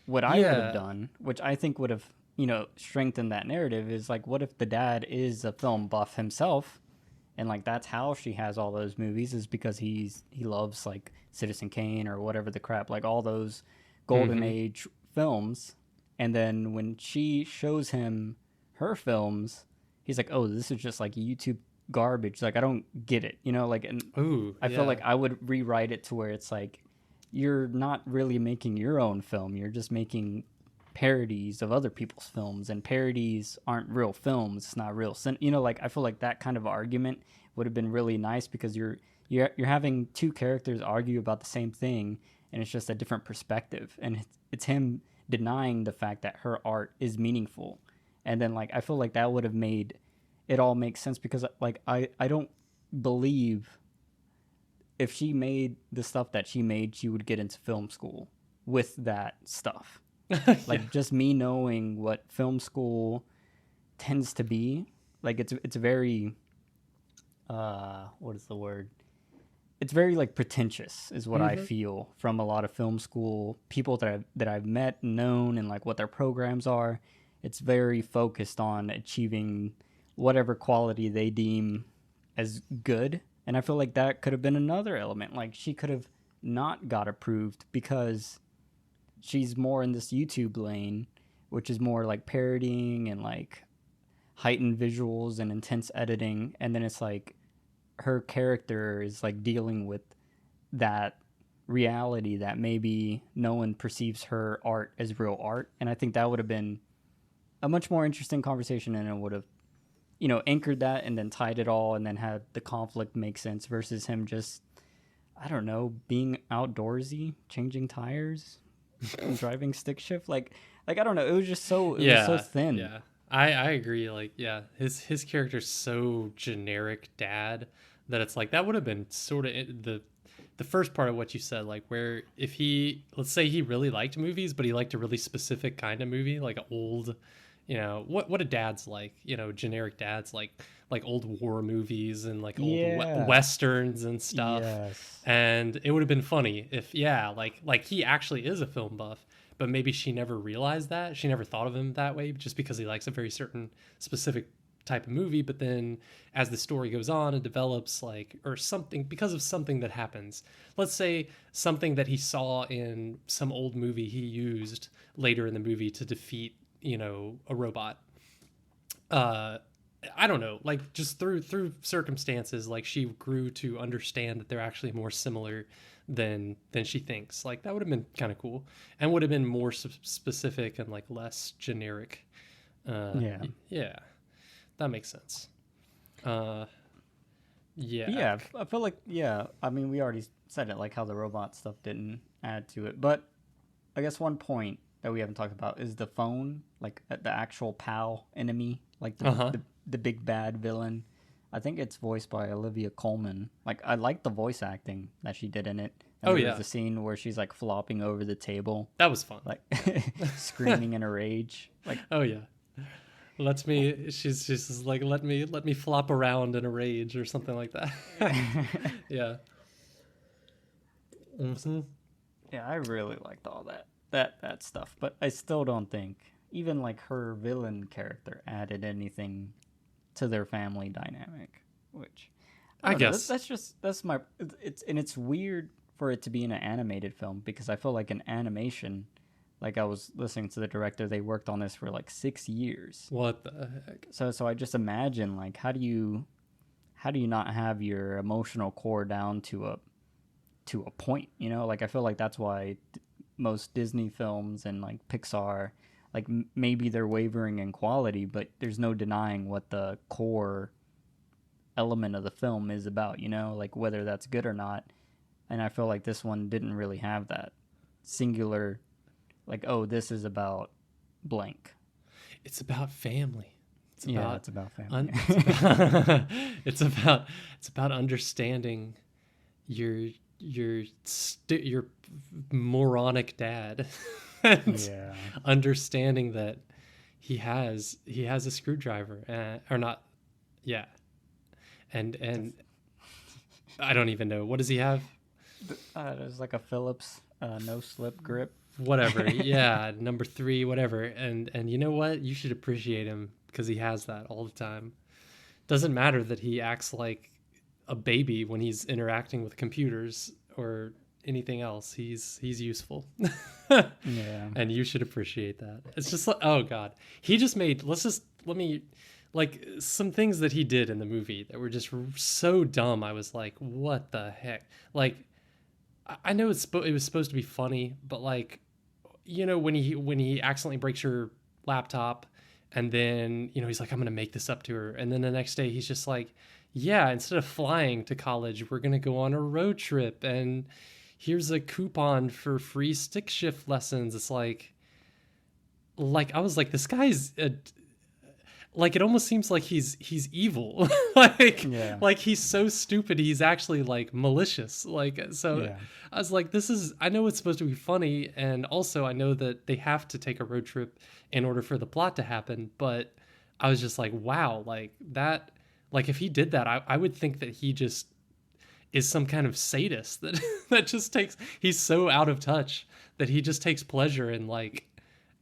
A: What I would
B: Yeah.
A: have done, which I think would have strengthened that narrative, is like what if the dad is a film buff himself, and like that's how she has all those movies is because he loves like Citizen Kane or whatever the crap, like all those golden age films. And then when she shows him her films, he's like, oh, this is just like YouTube garbage. Like I don't get it, like, and
B: Ooh,
A: I feel
B: yeah.
A: like I would rewrite it to where it's like you're not really making your own film, you're just making parodies of other people's films, and parodies aren't real films. It's not real like I feel like that kind of argument would have been really nice, because you're having two characters argue about the same thing, and it's just a different perspective, and it's him denying the fact that her art is meaningful. And then like I feel like that would have made it all make sense, because like I don't believe if she made the stuff that she made, she would get into film school with that stuff. Like just me knowing what film school tends to be, like it's very what is the word? It's very like pretentious is what I feel from a lot of film school people that I've met and known, and like what their programs are. It's very focused on achieving whatever quality they deem as good. And I feel like that could have been another element. Like she could have not got approved because she's more in this YouTube lane, which is more like parodying and like heightened visuals and intense editing. And then it's like her character is like dealing with that reality that maybe no one perceives her art as real art. And I think that would have been a much more interesting conversation, and it would have, anchored that and then tied it all and then had the conflict make sense, versus him just, I don't know, being outdoorsy, changing tires, driving stick shift. Like I don't know. It was just so, it was so thin.
B: Yeah. I agree. Like, yeah, his character's so generic dad that it's like, that would have been sort of the first part of what you said, like where if let's say he really liked movies, but he liked a really specific kind of movie, like an old, what a dad's like, generic dads like old war movies and like old westerns and stuff.
A: Yes.
B: And it would have been funny if, like he actually is a film buff, but maybe she never realized that. She never thought of him that way just because he likes a very certain specific type of movie. But then as the story goes on and develops, like, or something, because of something that happens, let's say something that he saw in some old movie he used later in the movie to defeat, a robot. I don't know, like just through circumstances, like she grew to understand that they're actually more similar than she thinks. Like that would have been kind of cool, and would have been more specific and like less generic. Yeah, that makes sense.
A: Yeah, I feel like, I mean, we already said it, like how the robot stuff didn't add to it, but I guess one point that we haven't talked about is the phone, like the actual PAL enemy, like the big bad villain. I think it's voiced by Olivia Colman. Like I like the voice acting that she did in it. And there's the scene where she's like flopping over the table.
B: That was fun.
A: Like screaming in a rage. Like,
B: oh yeah. She's just like, let me flop around in a rage or something like that. Yeah. Mm-hmm.
A: Yeah, I really liked all that stuff, but I still don't think even like her villain character added anything to their family dynamic, which
B: I guess
A: that's my, it's weird for it to be in an animated film, because I feel like an animation, like I was listening to the director, they worked on this for like 6 years.
B: What the heck?
A: So I just imagine, like, how do you not have your emotional core down to a point, like I feel like that's why most Disney films and like Pixar, like maybe they're wavering in quality, but there's no denying what the core element of the film is about, like whether that's good or not. And I feel like this one didn't really have that singular, like, oh, this is about blank.
B: It's about family.
A: It's about family.
B: It's about understanding your moronic dad. And understanding that he has a screwdriver, or not. Yeah. And I don't even know, what does he have?
A: There's like a Phillips no slip grip,
B: whatever. Yeah, number 3, whatever. And you know what, you should appreciate him because he has that all the time. Doesn't matter that he acts like a baby when he's interacting with computers or anything else. He's useful.
A: Yeah,
B: and you should appreciate that. It's just like, oh god, he just made, let me like some things that he did in the movie that were just so dumb. I was like, what the heck? Like, I know it was supposed to be funny, but like when he accidentally breaks her laptop, and then he's like, I'm gonna make this up to her, and then the next day he's just like, yeah, instead of flying to college, we're gonna go on a road trip, and here's a coupon for free stick shift lessons. It's like I was like, this guy's like, it almost seems like he's evil. Like he's so stupid he's actually like malicious. I was like, I know it's supposed to be funny, and also I know that they have to take a road trip in order for the plot to happen, but I was just like, wow, like that, like if he did that, I would think that he just is some kind of sadist that that just takes, he's so out of touch that he just takes pleasure in like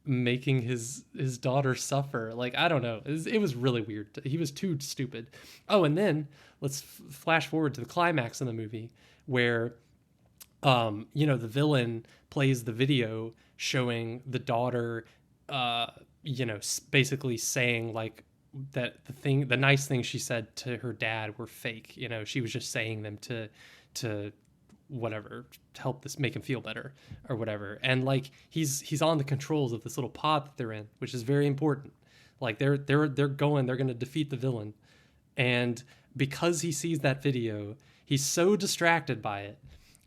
B: making his daughter suffer. Like, I don't know, it was really weird. He was too stupid. Oh, and then let's flash forward to the climax in the movie where the villain plays the video showing the daughter basically saying like that the nice things she said to her dad were fake. She was just saying them to whatever, to help this make him feel better or whatever. And like he's on the controls of this little pod that they're in, which is very important. Like they're going to defeat the villain, and because he sees that video, he's so distracted by it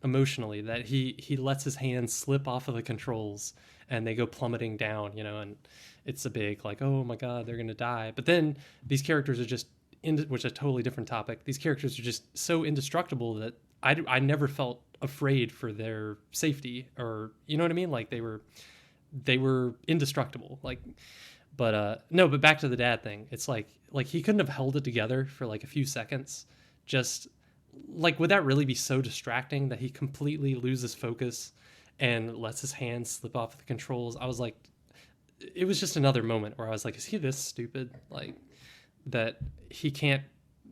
B: emotionally that he lets his hands slip off of the controls and they go plummeting down, and it's a big like, oh my god, they're gonna die. But then these characters are just which is a totally different topic. These characters are just so indestructible that I never felt afraid for their safety, or you know what I mean? Like they were indestructible. Like, but no, but back to the dad thing. It's like he couldn't have held it together for like a few seconds. Just like, would that really be so distracting that he completely loses focus and lets his hands slip off the controls? I was like, it was just another moment where I was like, is he this stupid? Like that he can't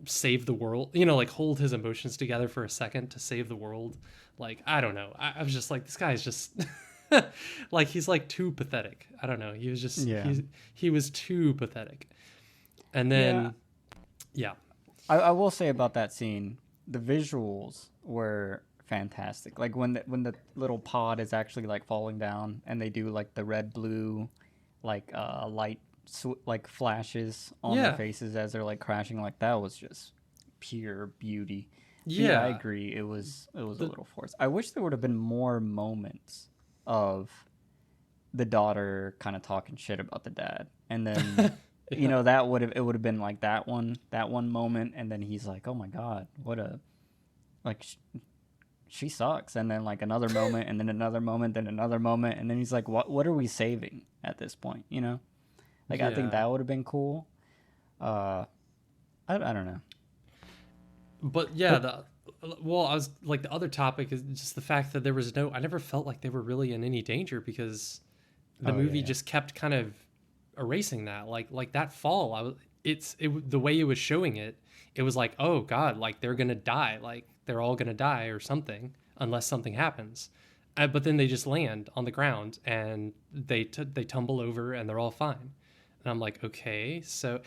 B: save the world, like hold his emotions together for a second to save the world. Like, I don't know. I was just like, this guy's just like, he's like too pathetic. I don't know. He was just, he was too pathetic. And then, yeah.
A: I will say about that scene, the visuals were fantastic. Like when the little pod is actually like falling down and they do like the red blue, like light like flashes on their faces as they're like crashing, like that was just pure beauty. Yeah, I agree. It was a little forced. I wish there would have been more moments of the daughter kind of talking shit about the dad, and then that would have been like that one moment, and then he's like, oh my god, what a like she sucks, and then like another moment, and then another moment, then another moment, and then he's like, what are we saving at this point? Like, I think that would have been cool. I don't know.
B: But yeah, I was like, the other topic is just the fact that I never felt like they were really in any danger, because the movie just kept kind of erasing that. Like that fall, the way it was showing it, it was like, oh god, like they're gonna die, like they're all gonna die or something unless something happens. But then they just land on the ground and they tumble over and they're all fine. And I'm like, okay, so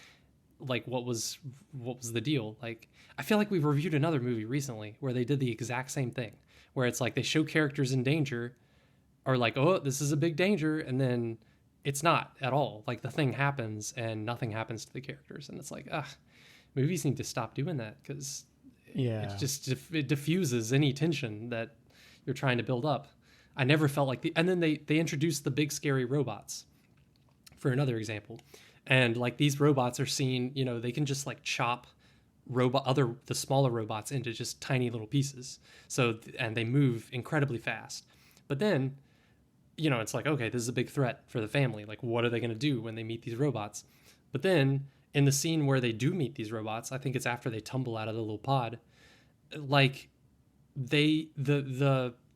B: like what was the deal? Like, I feel like we've reviewed another movie recently where they did the exact same thing, where it's like they show characters in danger, or like, oh, this is a big danger, and then it's not at all. Like the thing happens and nothing happens to the characters, and it's like, movies need to stop doing that, because it diffuses any tension that you're trying to build up. I never felt like and then they introduced the big scary robots for another example. And like these robots are seen, they can just like chop the smaller robots into just tiny little pieces. So, and they move incredibly fast. But then, it's like, okay, this is a big threat for the family. Like, what are they going to do when they meet these robots? But then in the scene where they do meet these robots, I think it's after they tumble out of the little pod, like the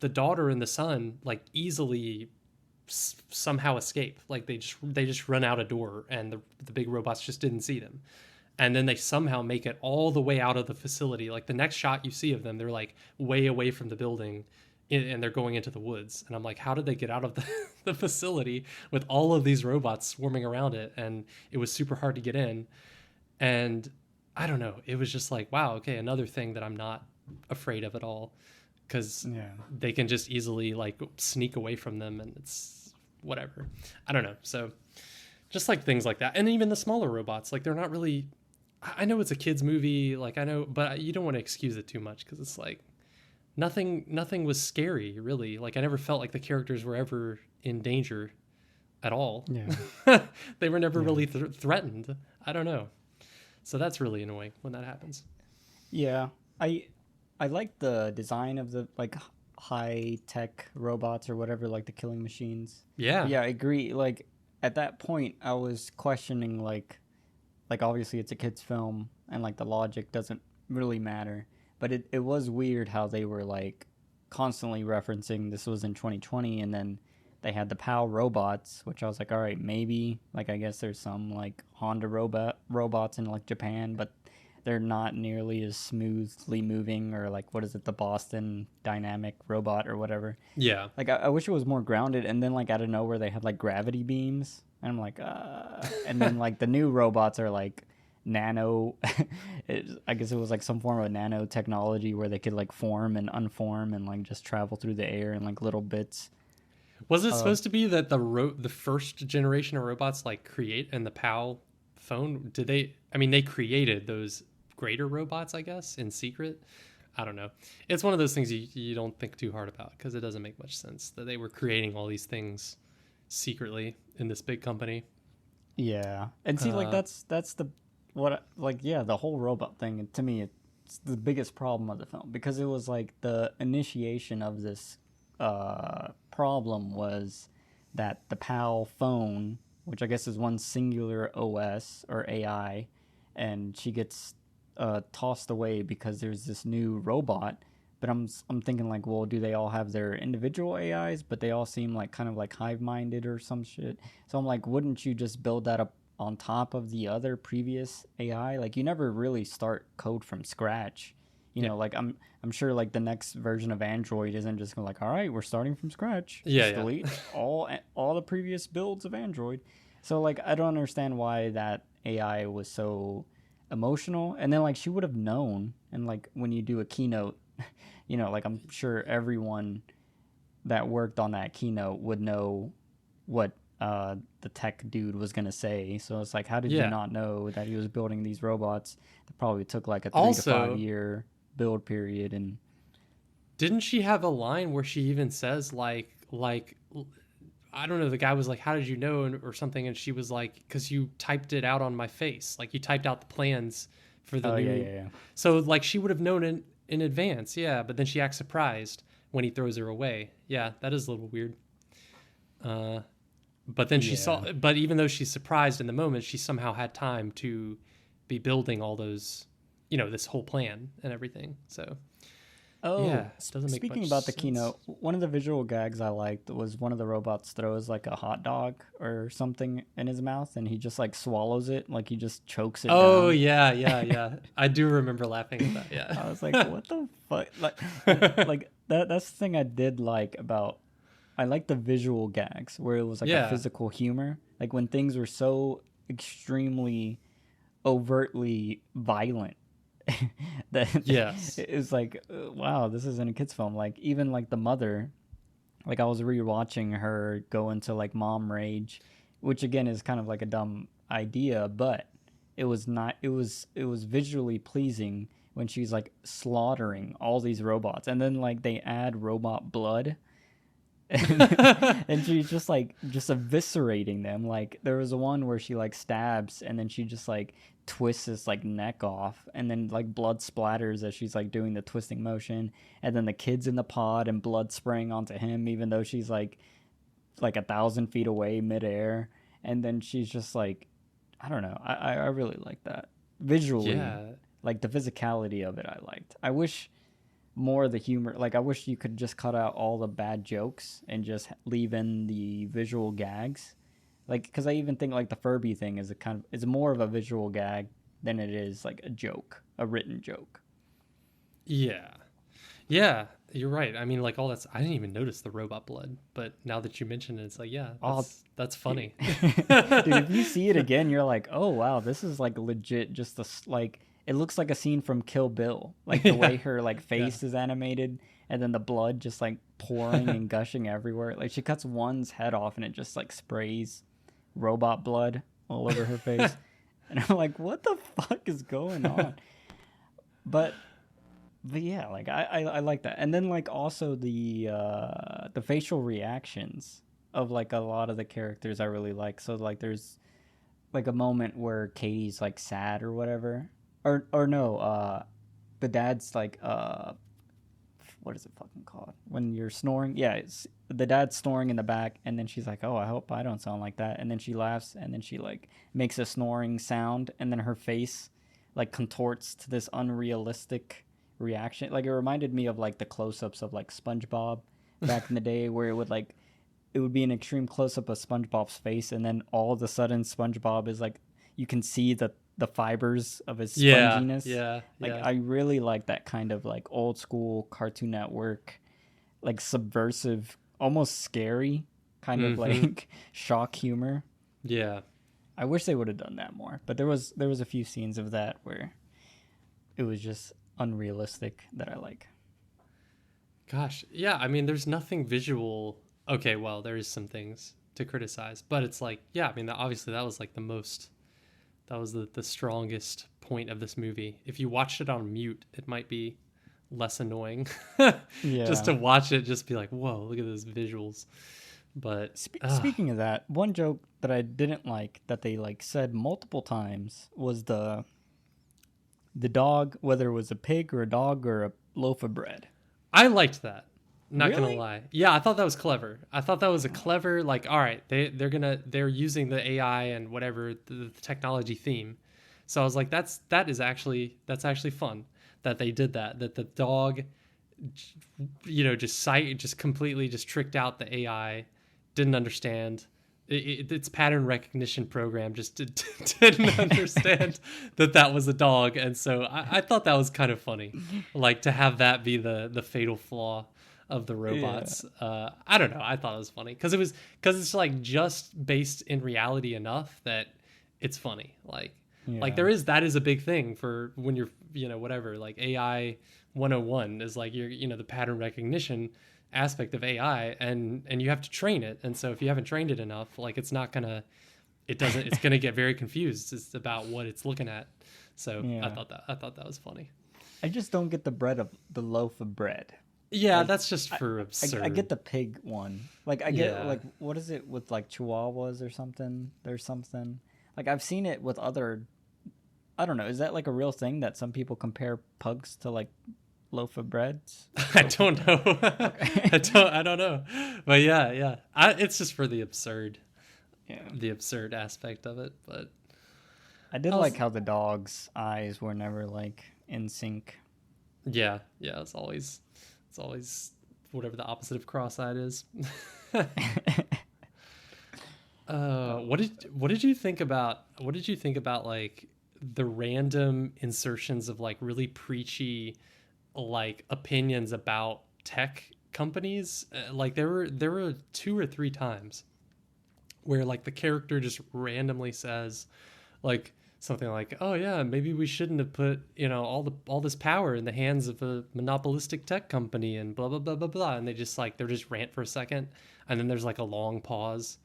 B: daughter and the son like easily somehow escape. Like they just run out a door, and the big robots just didn't see them, and then they somehow make it all the way out of the facility. Like the next shot you see of them, they're like way away from the building, and they're going into the woods. And I'm like, how did they get out of the facility with all of these robots swarming around it? And it was super hard to get in. And I don't know, it was just like, wow, okay, another thing that I'm not afraid of at all, because they can just easily like sneak away from them, and it's whatever. I don't know. So just like things like that. And even the smaller robots, like they're not really, I know it's a kid's movie, like I know, but you don't want to excuse it too much because it's like nothing was scary really. Like I never felt like the characters were ever in danger at all.
A: Yeah.
B: They were never really threatened. I don't know. So that's really annoying when that happens.
A: Yeah. I like the design of the like high tech robots or whatever, like the killing machines.
B: Yeah.
A: But yeah, I agree. Like at that point, I was questioning like obviously it's a kids film and like the logic doesn't really matter, but it was weird how they were like constantly referencing this was in 2020, and then they had the PAL robots, which I was like, all right, maybe like I guess there's some like Honda robots in like Japan, but they're not nearly as smoothly moving, or like what is it, the Boston Dynamic robot or whatever.
B: Yeah.
A: Like I wish it was more grounded, and then like out of nowhere they had like gravity beams, and I'm like, and then like the new robots are like nano. I guess it was like some form of nanotechnology where they could like form and unform and like just travel through the air in like little bits.
B: Was it supposed to be that the first generation of robots like create and the PAL phone? Did they? I mean, they created those greater robots, I guess, in secret. I don't know. It's one of those things you don't think too hard about because it doesn't make much sense that they were creating all these things secretly in this big company.
A: Yeah, and see, like that's the the whole robot thing to me, it's the biggest problem of the film because it was like the initiation of this problem was that the PAL phone, which I guess is one singular OS or AI, and she gets tossed away because there's this new robot. But I'm thinking like, well, do they all have their individual AIs? But they all seem like kind of like hive-minded or some shit. So I'm like, wouldn't you just build that up on top of the other previous AI? Like you never really start code from scratch. You know, like I'm sure like the next version of Android isn't just going like, all right, we're starting from scratch.
B: Yeah,
A: just delete all the previous builds of Android. So like I don't understand why that AI was so emotional. And then like she would have known, and like when you do a keynote, you know, like I'm sure everyone that worked on that keynote would know what the tech dude was gonna say. So it's like, how did you not know that he was building these robots that probably took like a 3 to 5 year build period? And
B: didn't she have a line where she even says like I don't know, the guy was like, how did you know, or something, and she was like, because you typed it out on my face, like you typed out the plans for the new.
A: Yeah.
B: So like she would have known in advance, yeah, but then she acts surprised when he throws her away. Yeah, that is a little weird. But then she saw, but even though she's surprised in the moment, she somehow had time to be building all those, you know, this whole plan and everything. So
A: speaking about the keynote, one of the visual gags I liked was one of the robots throws like a hot dog or something in his mouth, and he just like swallows it, like he just chokes it
B: down.
A: Yeah.
B: I do remember laughing at that. Yeah.
A: I was like, what the fuck? Like that's the thing I did like about. I like the visual gags where it was like a physical humor, like when things were so extremely overtly violent. That it was like, wow, this isn't a kid's film. Like even like the mother, like I was rewatching her go into like mom rage, which again is kind of like a dumb idea, but it was not. It was visually pleasing when she's like slaughtering all these robots, and then like they add robot blood. And she's just eviscerating them. Like there was one where she like stabs, and then she just like twists his like neck off, and then like blood splatters as she's like doing the twisting motion, and then the kid's in the pod and blood spraying onto him even though she's like 1,000 feet away midair. And then she's just like, I don't know, I really like that visually. Like the physicality of it I liked. I wish more of the humor, like I wish you could just cut out all the bad jokes and just leave in the visual gags. Like, because I even think like the Furby thing is it's more of a visual gag than it is like a joke, a written joke.
B: Yeah, you're right. I mean, like all that's, I didn't even notice the robot blood, but now that you mention it, it's like, that's funny.
A: Dude, if you see it again, you're like, oh wow, this is like legit. Just like it looks like a scene from Kill Bill, like the way her like face is animated, and then the blood just like pouring and gushing everywhere. Like she cuts one's head off, and it just like sprays robot blood all over her face, and I'm like, what the fuck is going on? But yeah, like I like that, and then like also the facial reactions of like a lot of the characters I really like. So like there's like a moment where Katie's like sad or whatever, or no, the dad's like what is it fucking called when you're snoring? Yeah, it's the dad's snoring in the back, and then she's like, "Oh, I hope I don't sound like that." And then she laughs, and then she like makes a snoring sound, and then her face like contorts to this unrealistic reaction. Like it reminded me of like the close-ups of like SpongeBob back in the day, where it would be an extreme close-up of SpongeBob's face, and then all of a sudden SpongeBob is like you can see the fibers of his sponginess. Like I really like that kind of like old school Cartoon Network, like subversive, almost scary kind of like shock humor.
B: Yeah.
A: I wish they would have done that more, but there was a few scenes of that where it was just unrealistic that I like.
B: Gosh, yeah, I mean there's nothing visual. Okay, well, there is some things to criticize, but it's like, yeah, I mean obviously that was like that was the strongest point of this movie. If you watched it on mute, it might be less annoying. Just to watch it, just be like, whoa, look at those visuals. But
A: speaking of that, one joke that I didn't like that they like said multiple times was the dog, whether it was a pig or a dog or a loaf of bread.
B: I liked that. Not
A: Really?
B: gonna lie. Yeah, I thought that was clever. I thought that was a clever, like, all right, they're using the AI and whatever the technology theme. So I was like, that's actually fun that they did that. That the dog, just completely just tricked out the AI, didn't understand. Its pattern recognition program just didn't understand that was a dog, and so I thought that was kind of funny, like to have that be the fatal flaw of the robots. I don't know, I thought it was funny because it's like just based in reality enough that it's funny. Like that is a big thing for when you're whatever, like AI 101 is like the pattern recognition aspect of AI, and you have to train it, and so if you haven't trained it enough, like it's gonna get very confused. It's about what it's looking at. So I thought that was funny.
A: I just don't get the loaf of bread.
B: Yeah,
A: like,
B: that's just for absurd.
A: I get the pig one. Like I get like what is it with like Chihuahuas or something? There's something like I've seen it with other. I don't know. Is that like a real thing that some people compare pugs to like loaf of breads?
B: I don't know. I don't know. But yeah. It's just for the absurd. Yeah. The absurd aspect of it, but
A: I did like how the dog's eyes were never like in sync.
B: Yeah, it's always whatever the opposite of cross-eyed is. What did you think about like the random insertions of like really preachy like opinions about tech companies? Like there were 2 or 3 times where like the character just randomly says like something like, oh yeah, maybe we shouldn't have put all this power in the hands of a monopolistic tech company and blah blah blah blah blah, and they're just rant for a second, and then there's like a long pause,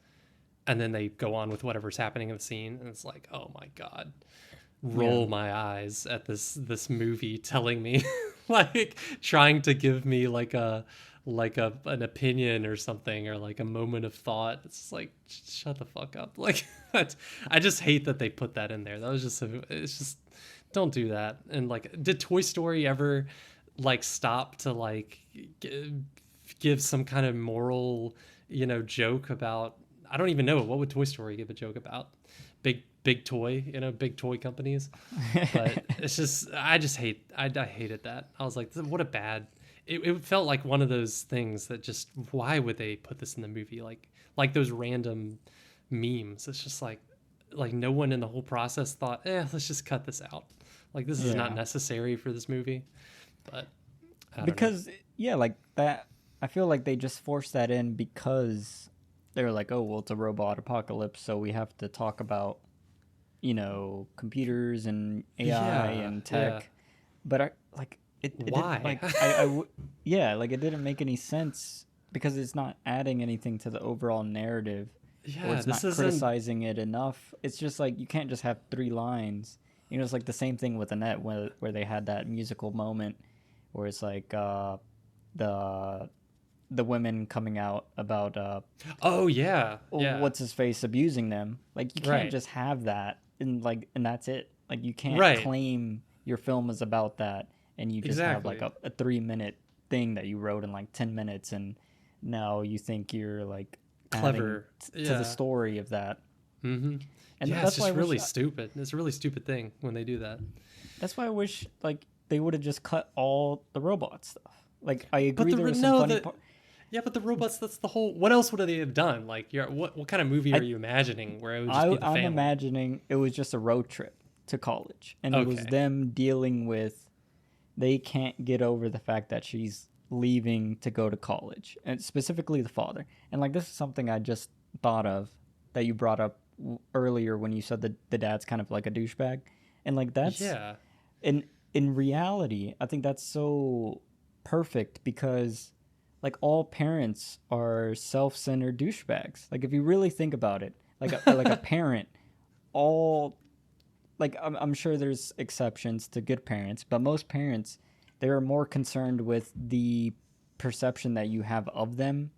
B: and then they go on with whatever's happening in the scene, and it's like, oh my god, roll my eyes at this movie telling me like trying to give me like an opinion or something, or like a moment of thought. It's just like, shut the fuck up. Like I just hate that they put that in there. It's just don't do that. And like, did Toy Story ever like stop to like give some kind of moral joke about, I don't even know, what would Toy Story give a joke about? Big toy, big toy companies. But it's just, I hated that. I was like, what a bad, it felt like one of those things that just, why would they put this in the movie? Like those random memes. It's just like no one in the whole process thought, let's just cut this out. Like this is not necessary for this movie. But I don't know.
A: Like that, I feel like they just forced that in because they're like, oh well, it's a robot apocalypse, so we have to talk about computers and AI
B: Yeah,
A: and
B: yeah.
A: tech, but it didn't
B: Why?
A: yeah, like it didn't make any sense because it's not adding anything to the overall narrative, or
B: Yeah,
A: it's
B: this
A: not
B: isn't.
A: criticizing it enough. It's just like you can't just have 3 lines. It's like the same thing with Annette, where they had that musical moment where it's like the the women coming out about
B: Oh yeah, yeah.
A: what's his face abusing them. Like you can't
B: Right,
A: just have that and that's it. Like you can't
B: right.
A: claim your film is about that and you just have like
B: Exactly.
A: a 3 minute thing that you wrote in like 10 minutes, and now you think you're like adding
B: Clever.
A: to the
B: Yeah.
A: story of that.
B: Mm-hmm.
A: And
B: Yeah, it's just really stupid. It's a really stupid thing when they do that.
A: that's why I wish like they would have just cut all the robot stuff. Like I
B: But
A: agree
B: the
A: there was some
B: no
A: funny
B: the
A: part.
B: yeah, but the robots. That's the whole. What else would they have done? Like, what kind of movie are
A: I
B: you imagining where it would just be the
A: I'm
B: family?
A: imagining it was just a road trip to college, and it was
B: Okay.
A: them dealing with they can't get over the fact that she's leaving to go to college, and specifically the father. And like this is something I just thought of that you brought up earlier when you said that the dad's kind of like a douchebag, and like that's
B: Yeah.
A: in reality, I think that's so perfect because like all parents are self-centered douchebags. Like if you really think about it, like a parent, all like I'm sure there's exceptions to good parents, but most parents they're more concerned with the perception that you have of them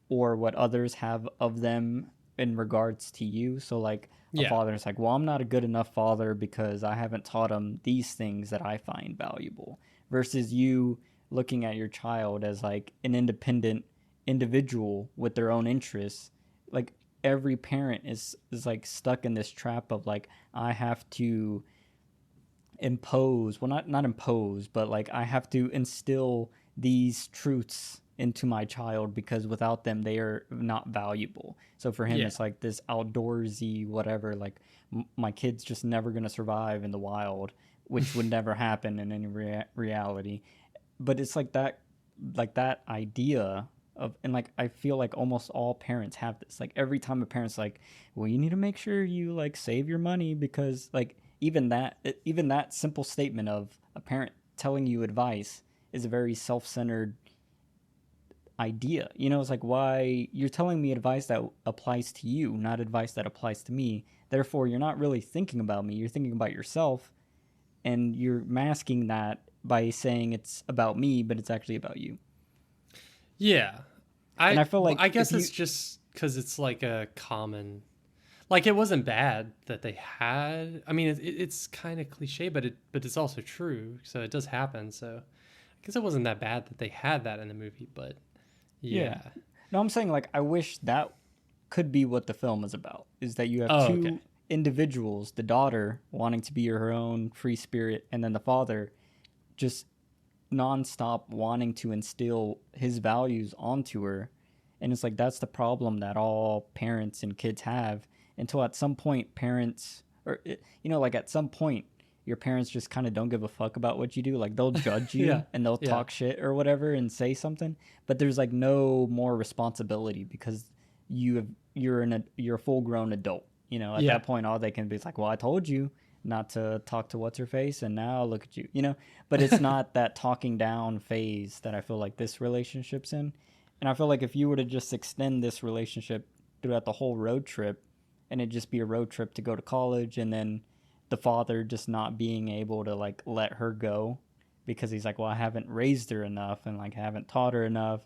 A: or what others have of them in regards to you. So like a
B: Yeah.
A: father is like, well, I'm not a good enough father because I haven't taught him these things that I find valuable. Versus you looking at your child as like an independent individual with their own interests. Like every parent is like stuck in this trap of like I have to impose, well, not impose, but like I have to instill these truths into my child because without them they are not valuable. So for him
B: Yeah.
A: it's like this outdoorsy whatever, like my kid's just never going to survive in the wild, which would never happen in any reality. But it's like that idea of, and like I feel like almost all parents have this. Like every time a parent's like, well, you need to make sure you like save your money because like even that simple statement of a parent telling you advice is a very self-centered idea. It's like, why you're telling me advice that applies to you, not advice that applies to me. Therefore, you're not really thinking about me. You're thinking about yourself, and you're masking that by saying it's about me, but it's actually about you.
B: Yeah.
A: And I feel
B: Well,
A: like
B: I
A: if
B: guess
A: you
B: it's just because it's like a common. Like it wasn't bad that they had. I mean, it's kind of cliche, but it's also true. So it does happen. So I guess it wasn't that bad that they had that in the movie. But
A: yeah.
B: yeah.
A: No, I'm saying like I wish that could be what the film is about. Is that you have
B: Oh, okay.
A: two individuals, the daughter wanting to be her own free spirit, and then the father just nonstop wanting to instill his values onto her. And it's like that's the problem that all parents and kids have until at some point parents or like at some point your parents just kind of don't give a fuck about what you do. Like they'll judge
B: Yeah.
A: you and they'll
B: Yeah.
A: talk shit or whatever and say something, but there's like no more responsibility because you're a full grown adult. At
B: Yeah.
A: that point all they can be is like, well, I told you not to talk to what's her face and now look at you. But it's not that talking down phase that I feel like this relationship's in. And I feel like if you were to just extend this relationship throughout the whole road trip, and it just be a road trip to go to college, and then the father just not being able to like let her go because he's like, well, I haven't raised her enough and like haven't taught her enough,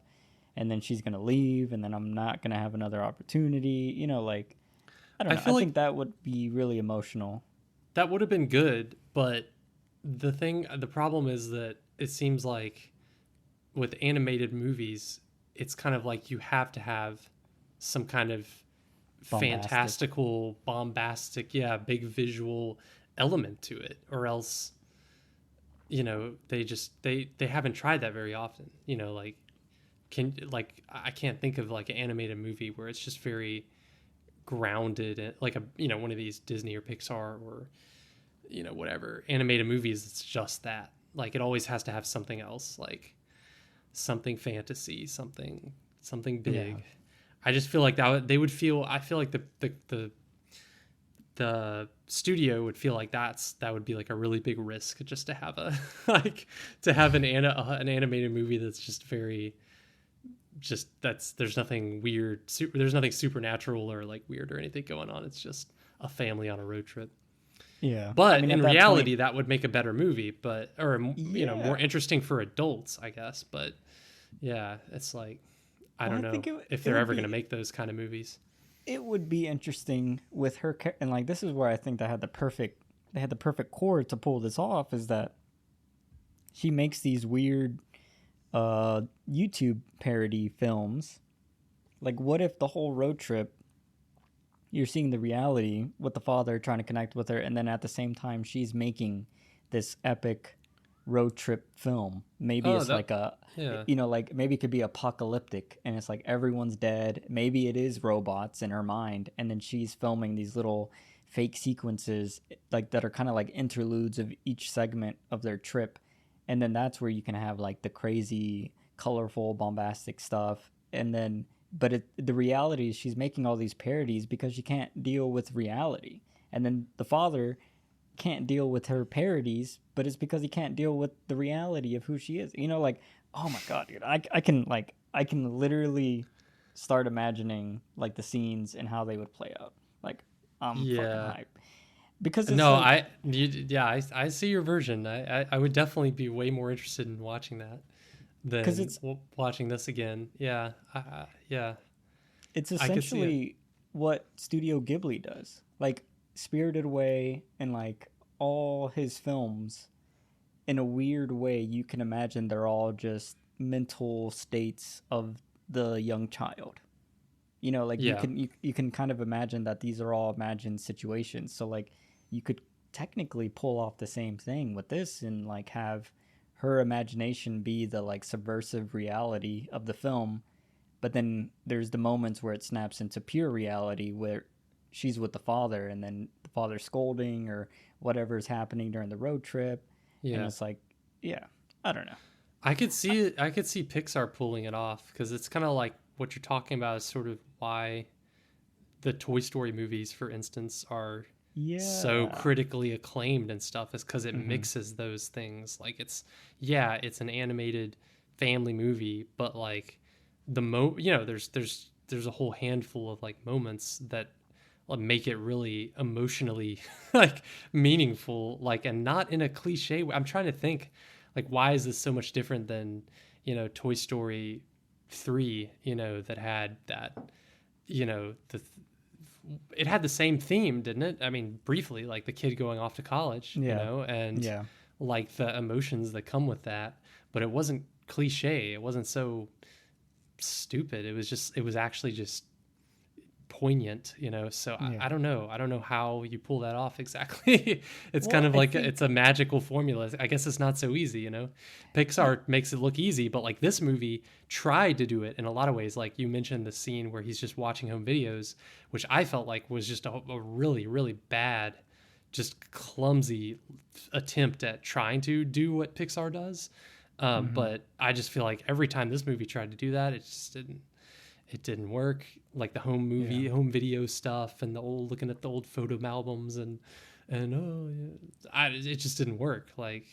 A: and then she's gonna leave, and then I'm not gonna have another opportunity. Like I don't
B: I
A: know. I
B: feel like
A: think that would be really emotional.
B: that would have been good, but the problem is that it seems like with animated movies, it's kind of like you have to have some kind of
A: Bombastic.
B: fantastical, bombastic, yeah, big visual element to it, or else they haven't tried that very often. Like I can't think of like an animated movie where it's just very grounded and like a one of these Disney or Pixar or whatever animated movies. It's just that like it always has to have something else, like something fantasy, something
A: Yeah.
B: big. I just feel like that they would feel. I feel like the the studio would feel like that would be like a really big risk just to have a like to have an animated movie that's just very just that's there's nothing weird there's nothing supernatural or like weird or anything going on. It's just a family on a road trip.
A: Yeah. I
B: But
A: mean,
B: in
A: at that
B: reality,
A: point,
B: that would make a better movie, but or more
A: yeah.
B: interesting for adults, I guess. But yeah, it's like I
A: Well,
B: don't
A: I
B: know
A: think
B: if
A: it
B: they're
A: would
B: ever going to
A: be
B: make those kind of movies.
A: it would be interesting with her and like this is where I think they had the perfect core to pull this off is that she makes these weird YouTube parody films. Like what if the whole road trip you're seeing the reality with the father trying to connect with her and then at the same time she's making this epic road trip film. Maybe
B: Oh,
A: it's
B: that
A: like a
B: yeah,
A: like maybe it could be apocalyptic and it's like everyone's dead. Maybe it is robots in her mind and then she's filming these little fake sequences like that are kind of like interludes of each segment of their trip. And then that's where you can have like the crazy, colorful, bombastic stuff. And then the reality is she's making all these parodies because she can't deal with reality. And then the father can't deal with her parodies, but it's because he can't deal with the reality of who she is. Like, oh my god, dude, I can literally start imagining like the scenes and how they would play out. Like, I'm fucking
B: yeah.
A: hype because it's
B: No,
A: like
B: I see your version. I would definitely be way more interested in watching that
A: because
B: than watching this again. Yeah, yeah,
A: it's
B: I could see it.
A: essentially what Studio Ghibli does. Like Spirited Away and like all his films in a weird way you can imagine they're all just mental states of the young child. Like
B: Yeah,
A: you can kind of imagine that these are all imagined situations. So like you could technically pull off the same thing with this and like have her imagination be the like subversive reality of the film, but then there's the moments where it snaps into pure reality where she's with the father and then the father's scolding or whatever's happening during the road trip and
B: yeah.
A: it's like yeah, I don't know.
B: I could see it. I could see Pixar pulling it off because it's kind of like what you're talking about is sort of why the Toy Story movies, for instance, are so
A: Yeah.
B: critically acclaimed and stuff is because it
A: Mm-hmm.
B: mixes those things. Like it's an animated family movie, but like there's a whole handful of like moments that make it really emotionally like meaningful, like and not in a cliche way. I'm trying to think like why is this so much different than Toy Story 3, that had that the it had the same theme, didn't it? I mean, briefly, like the kid going off to college,
A: Yeah.
B: and
A: Yeah.
B: like the emotions that come with that. But it wasn't cliche. It wasn't so stupid. It was actually just poignant, So I
A: Yeah.
B: don't know. I don't know how you pull that off exactly. It's kind
A: Well,
B: of
A: I
B: like it's
A: think
B: a magical formula. I guess it's not so easy.
A: yeah.
B: Pixar makes it look easy, but like this movie tried to do it in a lot of ways. Like you mentioned the scene where he's just watching home videos, which I felt like was just a really, really bad, just clumsy attempt at trying to do what Pixar does.
A: Mm-hmm.
B: But I just feel like every time this movie tried to do that, it didn't work. Like the
A: Yeah.
B: home video stuff, and the old looking at the old photo albums, and oh yeah, it just didn't work. Like,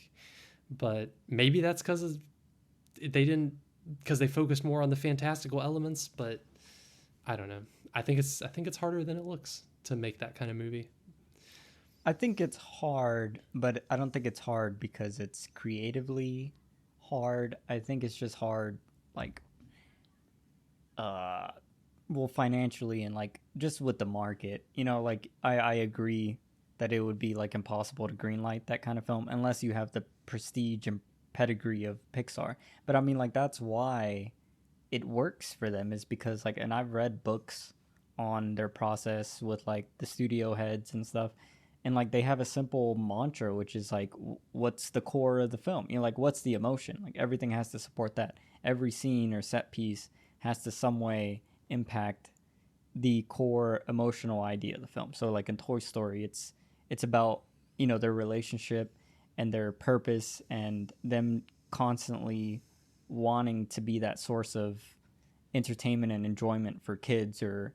B: but maybe that's because they didn't because they focused more on the fantastical elements. But I don't know. I think it's harder than it looks to make that kind of movie.
A: I think it's hard, but I don't think it's hard because it's creatively hard. I think it's just hard, like, uh, well, financially and like just with the market. Like I agree that it would be like impossible to greenlight that kind of film unless you have the prestige and pedigree of Pixar. But I mean, like that's why it works for them is because like, and I've read books on their process with like the studio heads and stuff, and like they have a simple mantra which is like what's the core of the film, like what's the emotion, like everything has to support that. Every scene or set piece has to some way impact the core emotional idea of the film. So like in Toy Story, it's about their relationship and their purpose and them constantly wanting to be that source of entertainment and enjoyment for kids or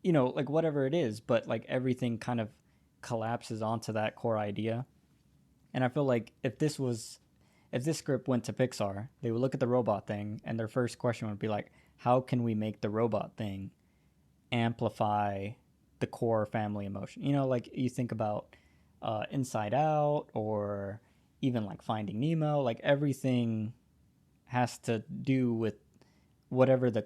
A: like whatever it is, but like everything kind of collapses onto that core idea. And I feel like if this script went to Pixar, they would look at the robot thing and their first question would be like, how can we make the robot thing amplify the core family emotion? You know, like you think about Inside Out, or even like Finding Nemo, like everything has to do with whatever the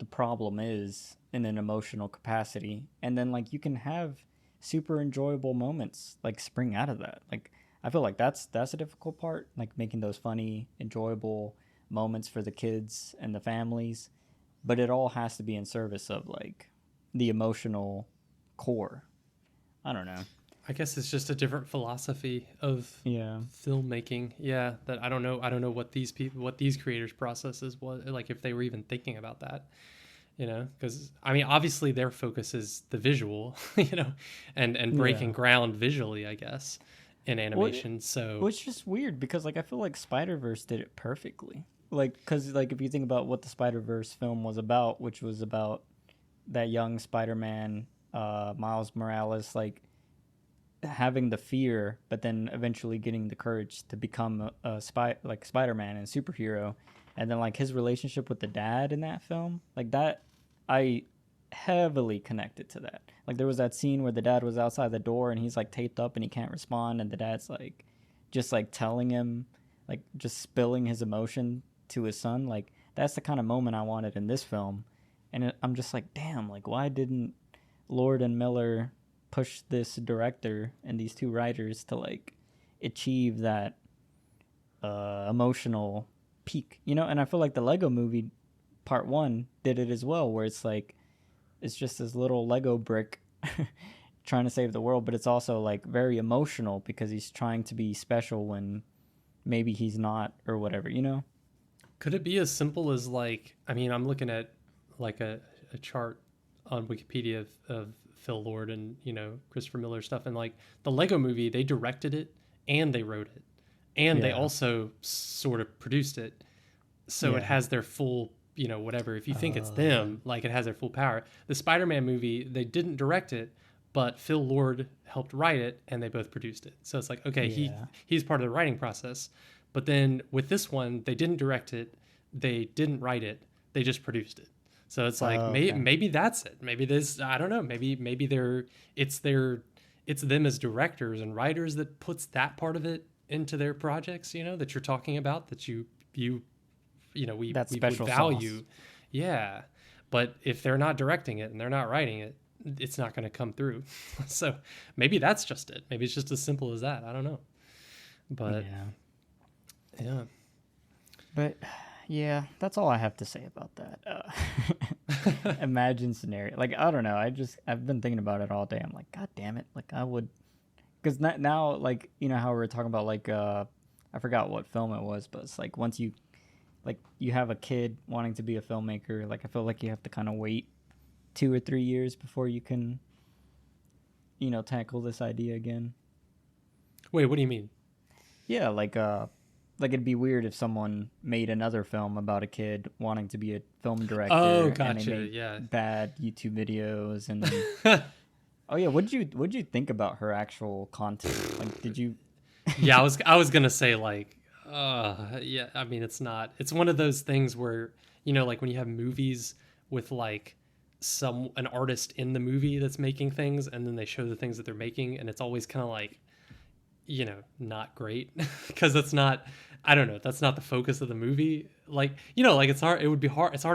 A: problem is in an emotional capacity. And then like you can have super enjoyable moments like spring out of that. Like I feel like that's a difficult part, like making those funny, enjoyable moments for the kids and the families, but it all has to be in service of like the emotional core. I don't know.
B: I guess it's just a different philosophy of
A: Yeah.
B: filmmaking. Yeah, that I don't know. I don't know what these creators' processes was like, if they were even thinking about that. Because I mean, obviously their focus is the visual, and breaking ground visually, I guess, in animation.
A: Well, it's just weird because like I feel like Spider-Verse did it perfectly. Like, because like if you think about what the Spider-Verse film was about, which was about that young Spider-Man, Miles Morales, like having the fear, but then eventually getting the courage to become like Spider-Man and superhero, and then like his relationship with the dad in that film, like that, I heavily connected to that. Like there was that scene where the dad was outside the door and he's like taped up and he can't respond, and the dad's like just like telling him, like just spilling his emotion to his son. Like that's the kind of moment I wanted in this film, and I'm just like, damn, like why didn't Lord and Miller push this director and these two writers to like achieve that emotional peak, you know? And I feel like the Lego movie part one did it as well, where it's like it's just this little Lego brick trying to save the world, but it's also like very emotional because he's trying to be special when maybe he's not, or whatever, you know?
B: Could it be as simple as like, I mean, I'm looking at like a chart on Wikipedia of Phil Lord and Christopher Miller stuff, and like the Lego movie, they directed it and they wrote it and they also sort of produced it, so it has their full whatever. If you think it's them, like it has their full power. The Spider-Man movie, they didn't direct it, but Phil Lord helped write it and they both produced it. So it's like, okay, he's part of the writing process. But then with this one, they didn't direct it, they didn't write it, they just produced it. So it's like maybe that's it. Maybe this, I don't know. Maybe it's them as directors and writers that puts that part of it into their projects. That you're talking about, that we would value. Sauce. Yeah, but if they're not directing it and they're not writing it, it's not going to come through. So maybe that's just it. Maybe it's just as simple as that. I don't know. But yeah.
A: But yeah, that's all I have to say about that. Imagine scenario. Like, I don't know. I've been thinking about it all day. I'm like, God damn it. Like, I would, because now, like, you know how we were talking about, like, I forgot what film it was, but it's like once you have a kid wanting to be a filmmaker, like, I feel like you have to kind of wait 2 or 3 years before you can, tackle this idea again.
B: Wait, what do you mean?
A: Yeah, like it'd be weird if someone made another film about a kid wanting to be a film director.
B: Oh, gotcha.
A: And they made bad YouTube videos, and oh yeah, what'd you think about her actual content? Like, did you?
B: Yeah, I was gonna say like, yeah. I mean, it's one of those things where like when you have movies with like an artist in the movie that's making things, and then they show the things that they're making, and it's always kind of like, not great because that's not, I don't know, that's not the focus of the movie. Like, like it's hard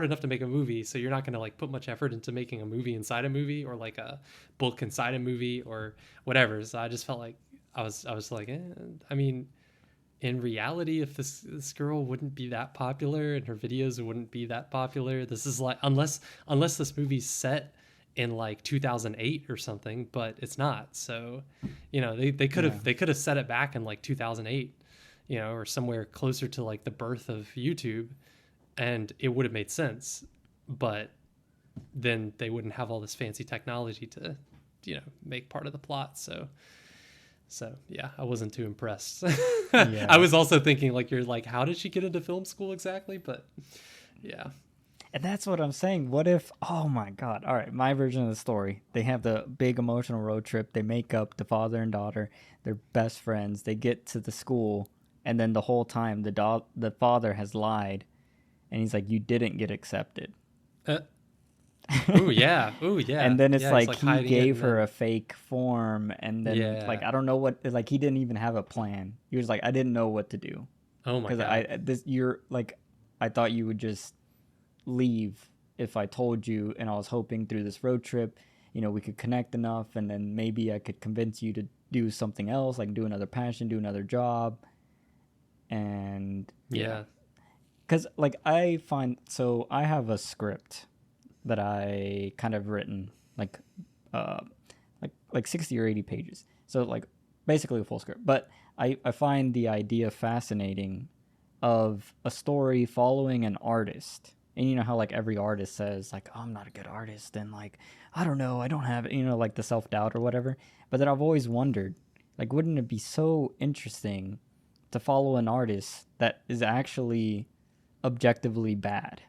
B: enough to make a movie, so you're not going to like put much effort into making a movie inside a movie, or like a book inside a movie or whatever. So I just felt like I was like, I mean, in reality, if this girl wouldn't be that popular and her videos wouldn't be that popular, this is like, unless this movie's set in like 2008 or something, but it's not. So they could have set it back in like 2008, or somewhere closer to like the birth of YouTube, and it would have made sense. But then they wouldn't have all this fancy technology to make part of the plot. So yeah, I wasn't too impressed. I was also thinking like, you're like, how did she get into film school exactly? But yeah.
A: And that's what I'm saying. What if, oh my God. All right, my version of the story. They have the big emotional road trip. They make up, the father and daughter. They're best friends. They get to the school. And then the whole time, the father has lied. And he's like, you didn't get accepted.
B: Uh, ooh, yeah. Ooh,
A: And
B: yeah.
A: then it's
B: Yeah, he's
A: like
B: like
A: he
B: hiding it
A: gave
B: and
A: her
B: then
A: a fake form. And then, like,
B: yeah.
A: I don't know what, like, he didn't even have a plan. He was like, I didn't know what to do.
B: Oh my
A: Because
B: god.
A: you're like, I thought you would just leave if I told you, and I was hoping through this road trip, we could connect enough, and then maybe I could convince you to do something else, like do another passion, do another job, and yeah,
B: Yeah.
A: because like I find so I have a script that I kind of written uh like 60 or 80 pages, so like basically a full script, but I find the idea fascinating of a story following an artist. And you know how like every artist says like, oh, I'm not a good artist, and like I don't know, I don't have it, like the self-doubt or whatever. But then I've always wondered, like, wouldn't it be so interesting to follow an artist that is actually objectively bad?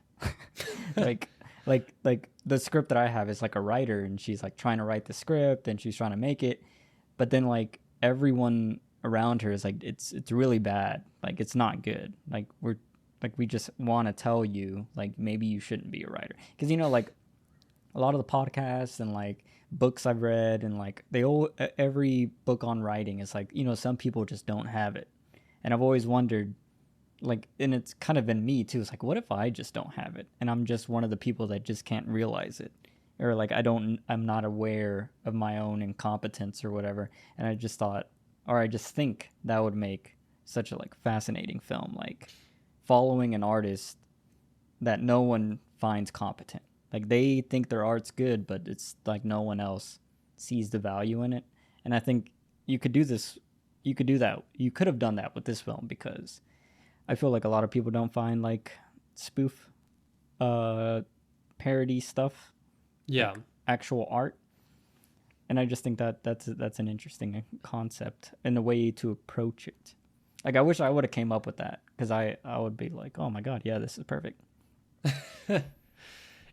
A: like like the script that I have is like a writer, and she's like trying to write the script and she's trying to make it, but then like everyone around her is like it's really bad, like it's not good, like we just want to tell you like maybe you shouldn't be a writer, because like a lot of the podcasts and like books I've read, and like every book on writing is like some people just don't have it. And I've always wondered, like, and it's kind of in me too, it's like, what if I just don't have it and I'm just one of the people that just can't realize it, or like I'm not aware of my own incompetence or whatever. And I just thought, or I just think that would make such a like fascinating film, like following an artist that no one finds competent. Like they think their art's good, but it's like no one else sees the value in it. And I think you could do this. You could do that. You could have done that with this film, because I feel like a lot of people don't find like spoof, uh, parody stuff,
B: Yeah.
A: like actual art. And I just think that that's an interesting concept and a way to approach it. Like I wish I would have came up with that, because I would be like, oh my god, yeah, this is perfect.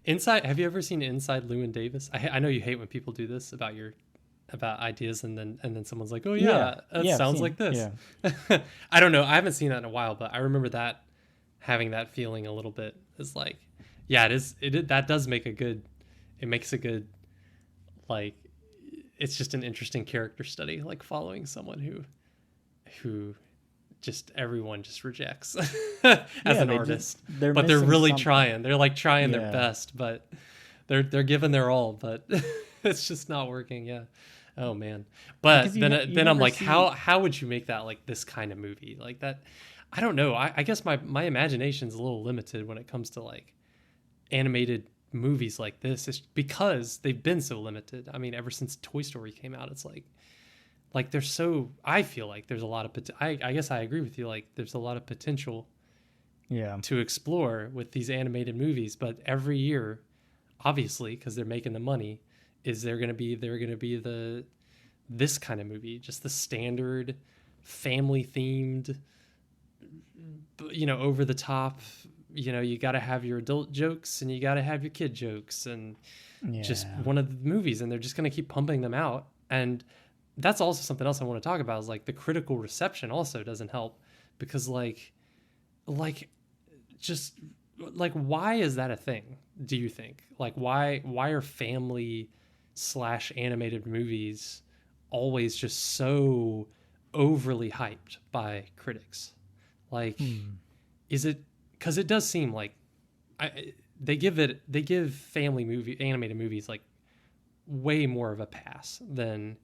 B: Inside, have you ever seen Inside Llewyn Davis? I know you hate when people do this about ideas and then someone's like, "Oh
A: Yeah,
B: yeah, that
A: yeah, I've
B: sounds
A: seen
B: like
A: it.
B: this."
A: Yeah,
B: I don't know. I haven't seen that in a while, but I remember that having that feeling a little bit. It's like, yeah, it is. That does make a good. It makes a good like. It's just an interesting character study, like following someone who just everyone just rejects as
A: yeah,
B: an artist,
A: they're
B: but they're
A: missing
B: really
A: something.
B: trying. They're like trying their
A: Yeah,
B: best, but they're giving their all, but it's just not working. Yeah. Oh man.
A: because
B: But
A: you
B: then I'm
A: never
B: like,
A: see.
B: how would you make that like this kind of movie like that? I don't know. I guess my imagination's a little limited when it comes to like animated movies like this. It's because they've been so limited. I mean, ever since Toy Story came out, it's like there's so I feel like there's a lot of I guess I agree with you. Like there's a lot of potential
A: Yeah,
B: to explore with these animated movies, but every year, obviously, because they're making the money, is they're gonna be the this kind of movie, just the standard family themed, over the top. You got to have your adult jokes and you got to have your kid jokes and just
A: yeah,
B: one of the movies, and they're just gonna keep pumping them out. And that's also something else I want to talk about is like the critical reception also doesn't help because like just like why is that a thing, do you think? Like why are family slash animated movies always just so overly hyped by critics? Like
A: hmm.
B: is it because it does seem like they give family movie animated movies like way more of a pass than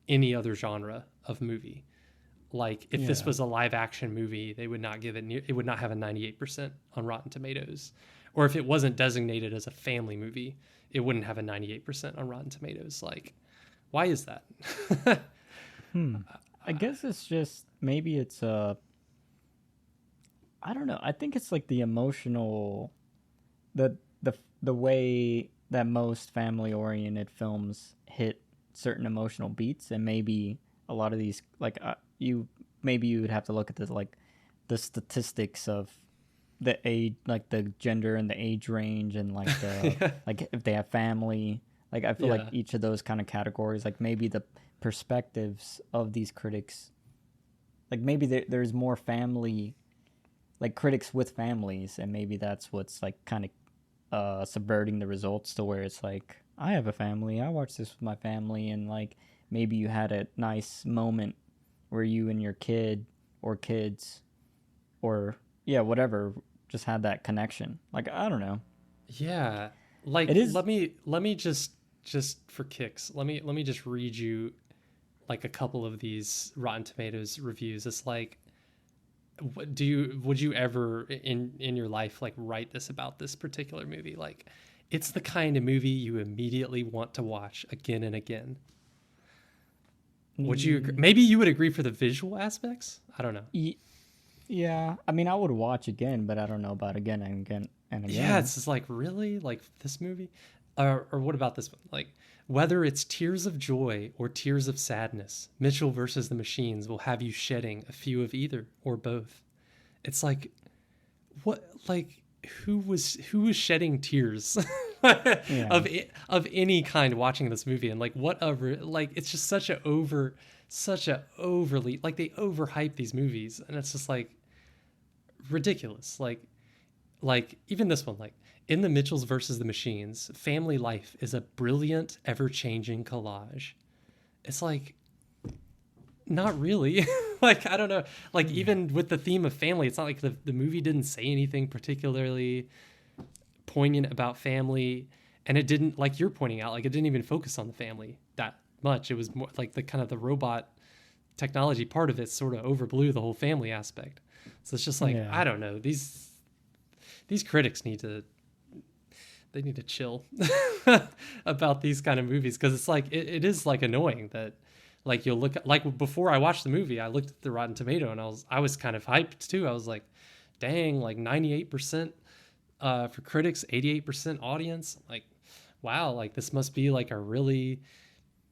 B: any other genre of movie. Like if this
A: Yeah,
B: was a live action movie, they would not give it it would not have a 98% on Rotten Tomatoes. Or if it wasn't designated as a family movie, it wouldn't have a 98% on Rotten Tomatoes. Like why is that?
A: hmm. I guess it's just maybe it's I don't know. I think it's like the emotional, the the way that most family oriented films hit certain emotional beats, and maybe a lot of these like you maybe you would have to look at the like the statistics of the age, like the gender and the age range, and like the
B: yeah.
A: like if they have family. Like I feel like
B: Yeah.
A: each of those kind of categories, like maybe the perspectives of these critics, like maybe there's more family, like critics with families, and maybe that's what's like kind of subverting the results to where it's like I have a family, I watch this with my family, and like maybe you had a nice moment where you and your kid or kids or yeah whatever just had that connection. Like I don't know.
B: Yeah.
A: It
B: Like
A: is.
B: let me just for kicks. Let me just read you like a couple of these Rotten Tomatoes reviews. It's like would you ever in your life like write this about this particular movie? Like it's the kind of movie you immediately want to watch again and again. Would you agree?
A: Mm,
B: Maybe you would agree for the visual aspects? I don't know.
A: yeah, I mean I would watch again, but I don't know about again and again and
B: Yeah,
A: again.
B: it's just like really like this movie, or what about this one? Like whether it's tears of joy or tears of sadness, Mitchell versus the Machines will have you shedding a few of either or both. It's like what like who was shedding tears
A: Yeah.
B: of any kind watching this movie and like whatever like it's just such a overly like they overhype these movies and it's just like ridiculous like even this one like in the Mitchells versus the Machines family life is a brilliant ever-changing collage. It's like not really. Like I don't know like even with the theme of family it's not like the movie didn't say anything particularly poignant about family and it didn't like you're pointing out like it didn't even focus on the family that much. It was more like the kind of the robot technology part of it sort of overblew the whole family aspect. So it's just like
A: Yeah.
B: I don't know these critics need to chill about these kind of movies because it's like it is like annoying that like you'll look at, like before I watched the movie I looked at the Rotten Tomato and I was kind of hyped too. I was like dang like 98% for critics 88% audience like wow like this must be like a really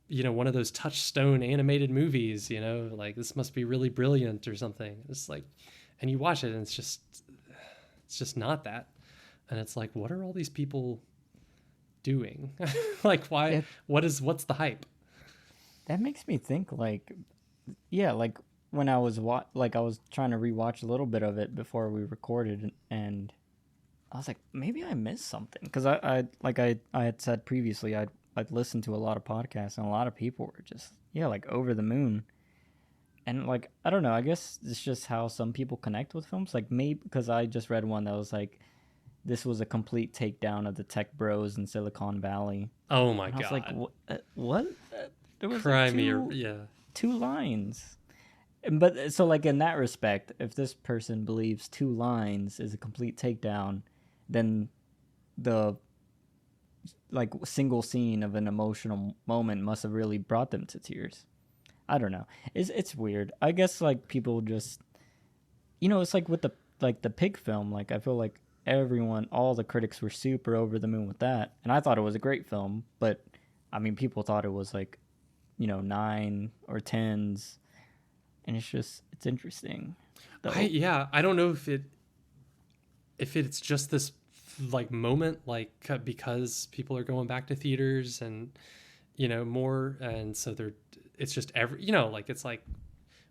B: one of those touchstone animated movies like this must be really brilliant or something. It's like and you watch it and it's just not that. And it's like what are all these people doing? Like why
A: It
B: what's the hype?
A: that makes me think like yeah, like when I was like I was trying to rewatch a little bit of it before we recorded, and I was like, maybe I missed something because I had said previously I'd listened to a lot of podcasts and a lot of people were just yeah like over the moon, and like I don't know, I guess it's just how some people connect with films. Like maybe because I just read one that was like this was a complete takedown of the tech bros in Silicon Valley,
B: Oh my
A: and I was like,
B: god.
A: what? There was like
B: Cry me or yeah.
A: two lines. But so like in that respect, if this person believes two lines is a complete takedown, then the like single scene of an emotional moment must have really brought them to tears. I don't know. It's weird. I guess like people just it's like with the pig film, like I feel like everyone all the critics were super over the moon with that. And I thought it was a great film, but I mean people thought it was like, 9 or 10s, and it's interesting though.
B: I don't know if it's just this like moment like because people are going back to theaters and more and so they're it's just like it's like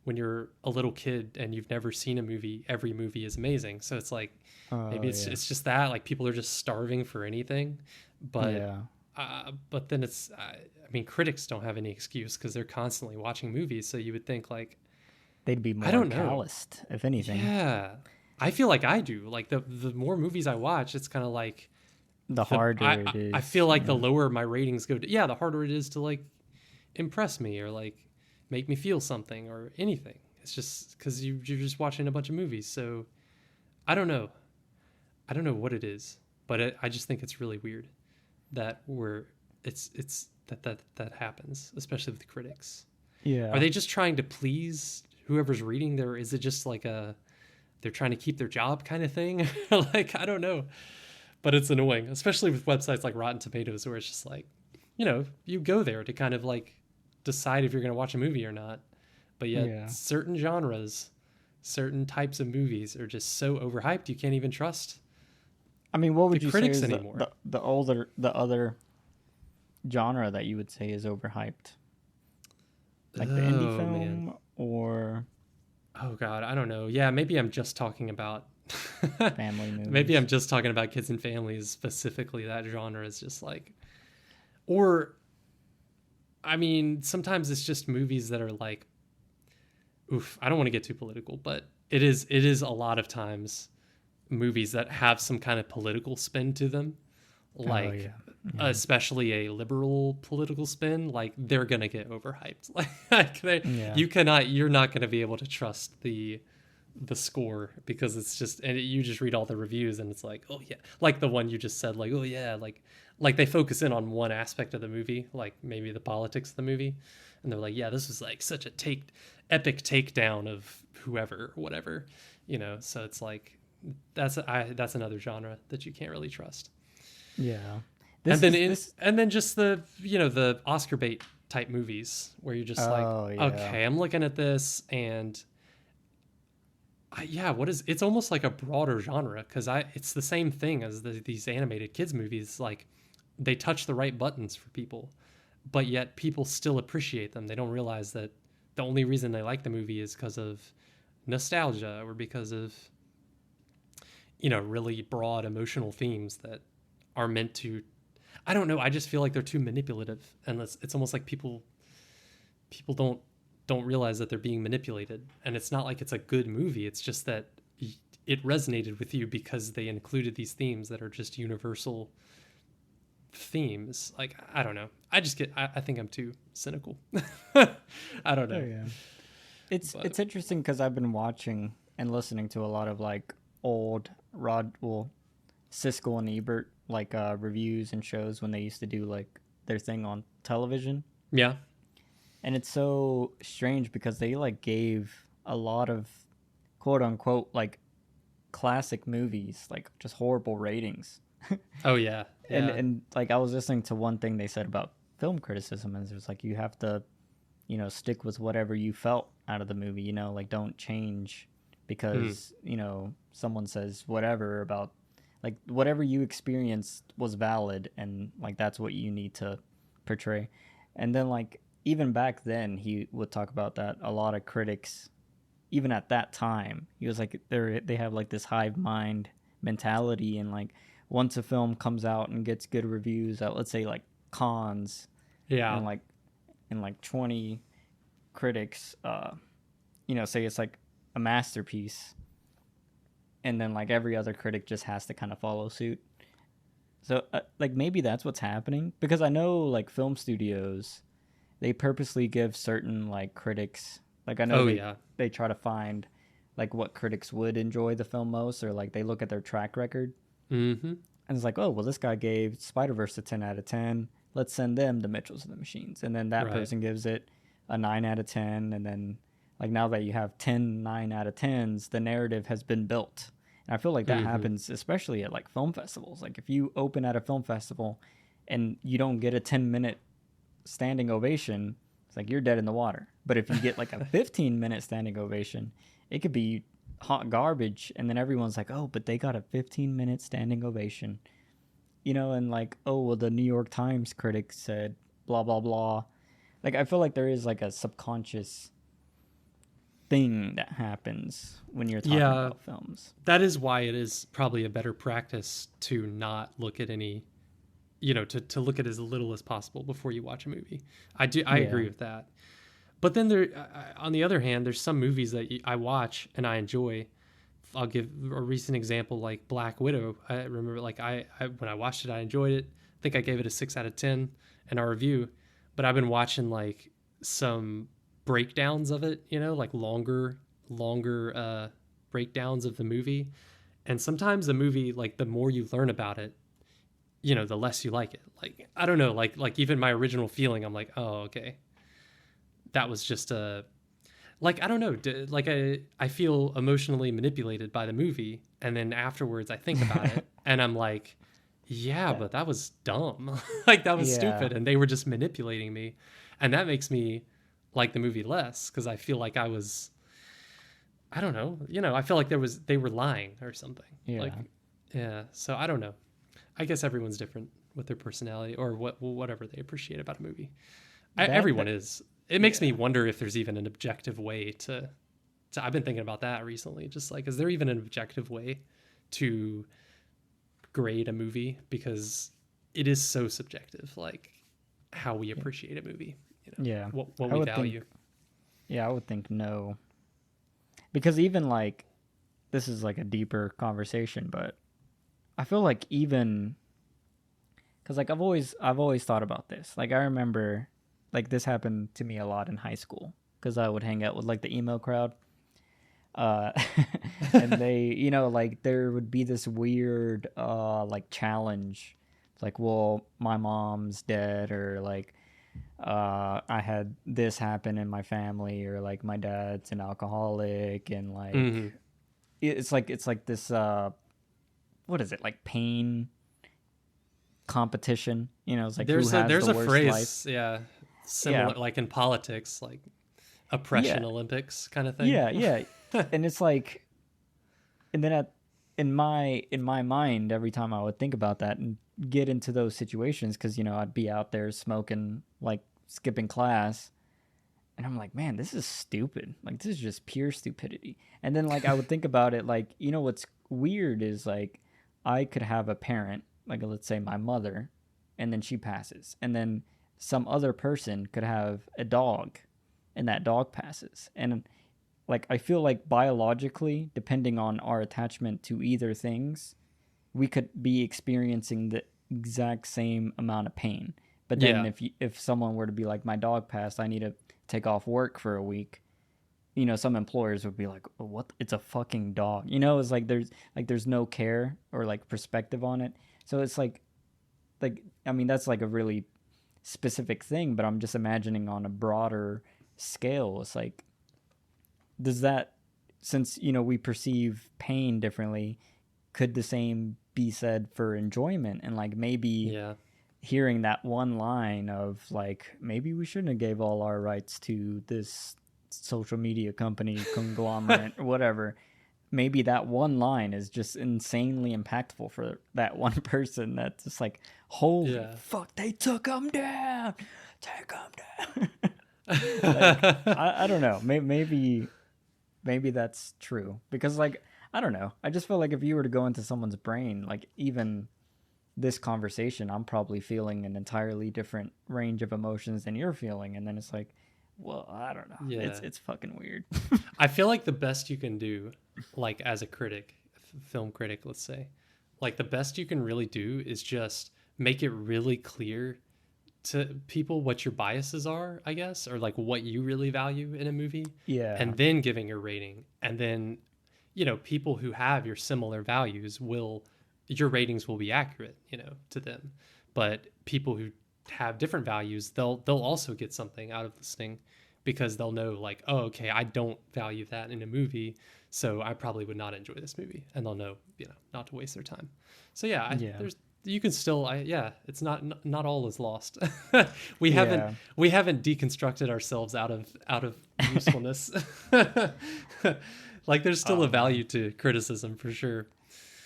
B: when you're a little kid and you've never seen a movie every movie is amazing, so it's like
A: Oh
B: maybe it's
A: yeah.
B: it's just that like people are just starving for anything. but
A: Yeah.
B: but then I mean critics don't have any excuse because they're constantly watching movies, so you would think like
A: They'd be
B: I
A: more
B: don't know.
A: calloused, if anything.
B: Yeah. I feel like I do. Like the more movies I watch, it's kind of like
A: The
B: the
A: harder it
B: I feel
A: is.
B: like the
A: Yeah.
B: lower my ratings go to, yeah, the harder it is to like impress me or like make me feel something or anything. It's just cuz you're just watching a bunch of movies. So I don't know. I don't know what it is, but I just think it's really weird that it's that happens, especially with the critics. Are
A: Yeah.
B: they just trying to please whoever's reading there? Is it just like they're trying to keep their job kind of thing? Like I don't know, but it's annoying, especially with websites like Rotten Tomatoes, where it's just like, you go there to kind of like decide if you're going to watch a movie or not. But yet,
A: Yeah.
B: certain genres, certain types of movies are just so overhyped you can't even trust
A: I mean, what
B: the
A: would you say
B: critics
A: is
B: anymore.
A: the other genre that you would say is overhyped? Like the indie
B: Oh man.
A: film or
B: Oh god, I don't know. Yeah, maybe I'm just talking about
A: family
B: maybe
A: movies?
B: I'm just talking about kids and families specifically. That genre is just like, or I mean, sometimes it's just movies that are like, oof, I don't want to get too political, but it is a lot of times movies that have some kind of political spin to them,
A: Oh
B: like
A: yeah, yeah,
B: especially a liberal political spin, like they're gonna get overhyped.
A: yeah,
B: You're not gonna be able to trust the score because it's just, and you just read all the reviews and it's like, oh yeah, like the one you just said, like, oh yeah, like they focus in on one aspect of the movie, like maybe the politics of the movie, and they're like, yeah, this was like such a epic takedown of whoever or whatever, so it's like that's another genre that you can't really trust.
A: yeah.
B: And
A: This
B: then
A: is this.
B: and then just the Oscar bait type movies where you're just like,
A: Oh yeah,
B: okay, I'm looking at this and yeah, it's almost like a broader genre because it's the same thing as these animated kids movies. Like they touch the right buttons for people, but yet people still appreciate them. They don't realize that the only reason they like the movie is because of nostalgia or because of really broad emotional themes that are meant to, I don't know, I just feel like they're too manipulative, and it's almost like people don't realize that they're being manipulated, and it's not like it's a good movie, it's just that it resonated with you because they included these themes that are just universal themes. Like, I don't know, I think I'm too cynical. I don't
A: oh
B: know.
A: yeah.
B: But
A: It's interesting because I've been watching and listening to a lot of like old Siskel and Ebert like reviews and shows when they used to do like their thing on television.
B: yeah.
A: And it's so strange because they like gave a lot of quote unquote like classic movies like just horrible ratings.
B: Oh yeah.
A: and
B: Yeah.
A: and like I was listening to one thing they said about film criticism, and it was like you have to, stick with whatever you felt out of the movie, like don't change
B: Hmm.
A: because, someone says whatever about like whatever you experienced was valid, and like that's what you need to portray. And then like even back then he would talk about that a lot of critics, even at that time, he was like they have like this hive mind mentality, and like once a film comes out and gets good reviews at, let's say, like cons,
B: Yeah.
A: and like 20 critics say it's like a masterpiece, and then like every other critic just has to kind of follow suit. So like maybe that's what's happening, because I know like film studios, they purposely give certain like critics, like I know
B: Oh
A: they
B: yeah.
A: they try to find like what critics would enjoy the film most, or like they look at their track record,
B: Mm-hmm.
A: and it's like, oh well, this guy gave Spider-Verse a 10 out of 10, let's send them the Mitchells and the Machines, and then that
B: Right.
A: person gives it a 9 out of 10, and then like now that you have 10 9 out of 10s, the narrative has been built. And I feel like that
B: Mm-hmm.
A: happens especially at like film festivals. Like if you open at a film festival and you don't get a 10-minute standing ovation, it's like you're dead in the water. But if you get like a 15-minute standing ovation, it could be hot garbage, and then everyone's like, "Oh, but they got a 15-minute standing ovation." And like, "Oh, well the New York Times critic said blah blah blah." Like I feel like there is like a subconscious thing that happens when you're talking
B: Yeah,
A: about films.
B: that is why it is probably a better practice to not look at any, to look at as little as possible before you watch a movie. I
A: Yeah.
B: agree with that. But then on the other hand, there's some movies that I watch and I enjoy. I'll give a recent example, like Black Widow. I remember, like I when I watched it, I enjoyed it. I think I gave it a 6 out of 10 in our review. But I've been watching like some breakdowns of it, like longer breakdowns of the movie. And sometimes the movie, like the more you learn about it, the less you like it. Like I don't know, like even my original feeling, I'm like, oh okay, that was just a, like I don't know, like I feel emotionally manipulated by the movie, and then afterwards I think about it, and I'm like, yeah,
A: That
B: but that was dumb, like that was
A: yeah.
B: stupid, and they were just manipulating me, and that makes me like the movie less because I feel like I don't know. I feel like they were lying or something.
A: Yeah.
B: Like, yeah. So I don't know. I guess everyone's different with their personality or whatever they appreciate about a movie. Everyone
A: That
B: is. It makes me
A: yeah.
B: wonder if there's even an objective way to. I've been thinking about that recently. Just like, is there even an objective way to grade a movie? Because it is so subjective. Like how we appreciate a movie.
A: Yeah.
B: What
A: I
B: we
A: would
B: value.
A: think yeah, I would think no. Because even like this is like a deeper conversation, but I feel like even cuz like I've always thought about this. Like I remember like this happened to me a lot in high school cuz I would hang out with like the emo crowd. Uh and they, like there would be this weird like challenge. It's like, well, my mom's dead or like I had this happen in my family or like my dad's an alcoholic and like
B: Hmm.
A: it's like this what is it like pain competition, it's like who has the
B: There's a
A: worst life.
B: phrase, yeah,
A: Yeah,
B: similar like in politics, like oppression
A: yeah,
B: Olympics kind of thing.
A: yeah. And it's like and then in my mind every time I would think about that and get into those situations because I'd be out there smoking like skipping class. And I'm like, man, this is stupid. Like, this is just pure stupidity. And then, like, I would think about it, like, what's weird is, like, I could have a parent, like, let's say my mother, and then she passes. And then some other person could have a dog, and that dog passes. And, like, I feel like biologically, depending on our attachment to either things, we could be experiencing the exact same amount of pain. But then
B: Yeah,
A: if someone were to be like, my dog passed, I need to take off work for a week, some employers would be like, oh, what? It's a fucking dog. It's like there's no care or like perspective on it. So it's like I mean that's like a really specific thing, but I'm just imagining on a broader scale. It's like does that since we perceive pain differently, could the same be said for enjoyment and like maybe
B: yeah,
A: hearing that one line of like maybe we shouldn't have gave all our rights to this social media company conglomerate or whatever, maybe that one line is just insanely impactful for that one person that's just like holy
B: yeah.
A: fuck they took him down, take him down. Like I don't know, maybe that's true because like I don't know, I just feel like if you were to go into someone's brain, like even this conversation, I'm probably feeling an entirely different range of emotions than you're feeling, and then it's like, well, I don't know. It's
B: Yeah.
A: it's fucking weird.
B: I feel like the best you can do, like as a critic, film critic, let's say, like the best you can really do is just make it really clear to people what your biases are, I guess, or like what you really value in a movie,
A: Yeah,
B: and then giving a rating. And then, people who have your similar values your ratings will be accurate, to them. But people who have different values, they'll also get something out of this thing because they'll know like, oh, okay, I don't value that in a movie, so I probably would not enjoy this movie, and they'll know, not to waste their time. So yeah,
A: yeah,
B: there's you can still, yeah, it's not all is lost. we haven't
A: yeah,
B: we haven't deconstructed ourselves out of usefulness. Like there's still a
A: man,
B: value to criticism for sure.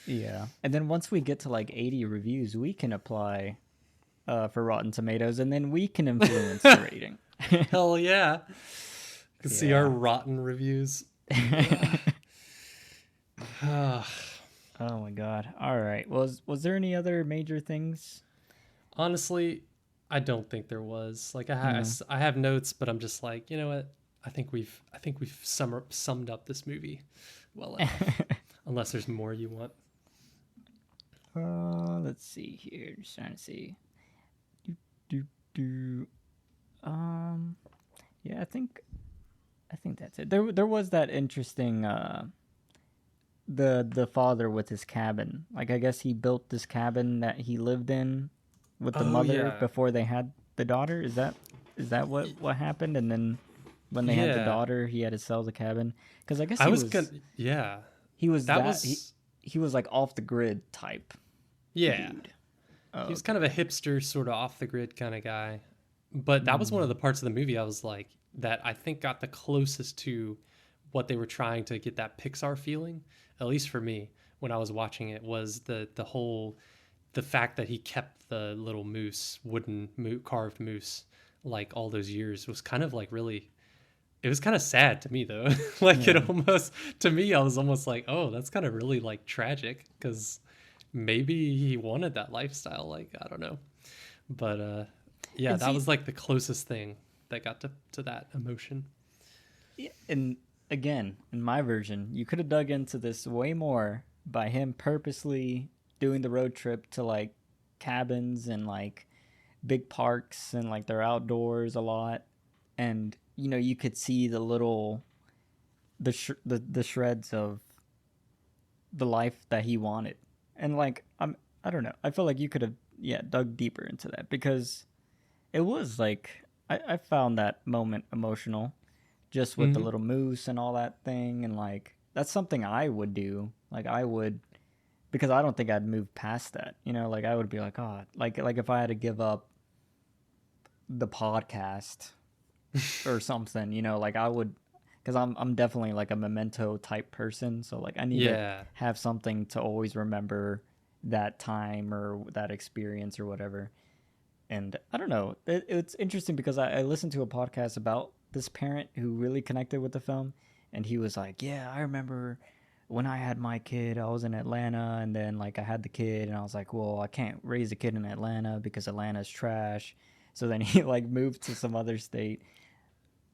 A: yeah. And then once we get to like 80 reviews, we can apply for Rotten Tomatoes, and then we can influence the rating.
B: Hell yeah. You can see our
A: Yeah.
B: rotten reviews.
A: Oh my god. All right. Was there any other major things?
B: Honestly, I don't think there was. Like
A: No.
B: I have notes, but I'm just like, you know what? I think we've summed up this movie well enough. Unless there's more you want.
A: Let's see here. Just trying to see. Do, do. Um, yeah, I think that's it. There was that interesting the father with his cabin. Like I guess he built this cabin that he lived in with the
B: Oh
A: mother
B: yeah,
A: before they had the daughter. Is that what happened? And then when they had the
B: yeah.
A: daughter, he had to sell the cabin because I guess
B: I
A: he
B: was
A: was
B: gonna. Yeah,
A: he was
B: that
A: that
B: was.
A: he was like off the grid type
B: Yeah,
A: dude.
B: he
A: Oh,
B: was kind of
A: okay.
B: a hipster, sort of off the grid kind of guy. But that was one of
A: Mm.
B: the parts of the movie I was like that I think got the closest to what they were trying to get that Pixar feeling, at least for me when I was watching it, was the fact that he kept the little carved moose like all those years was kind of like really, it was kind of sad to me though. Like it
A: Yeah.
B: almost, to me, I was almost like, oh, that's kind of really like tragic, because maybe he wanted that lifestyle. Like, I don't know. But yeah,
A: And
B: that
A: see,
B: was like the closest thing that got to that emotion.
A: yeah, and again, in my version, you could have dug into this way more by him purposely doing the road trip to like cabins and like big parks and like they're outdoors a lot, and you could see the little the shreds of the life that he wanted, and like I don't know, I feel like you could have dug deeper into that because it was like I found that moment emotional just with the
B: Hmm.
A: little moose and all that thing, and like that's something I would do, like I would, because I don't think I'd move past that, like I would be like, oh, like if I had to give up the podcast or something, like I would, because I'm definitely like a memento type person, so like I need to
B: Yeah.
A: have something to always remember that time or that experience or whatever. And I don't know, it's interesting because I listened to a podcast about this parent who really connected with the film, and he was like, yeah, I remember when I had my kid, I was in Atlanta, and then like I had the kid, and I was like, well, I can't raise a kid in Atlanta because Atlanta's trash. So then he like moved to some other state,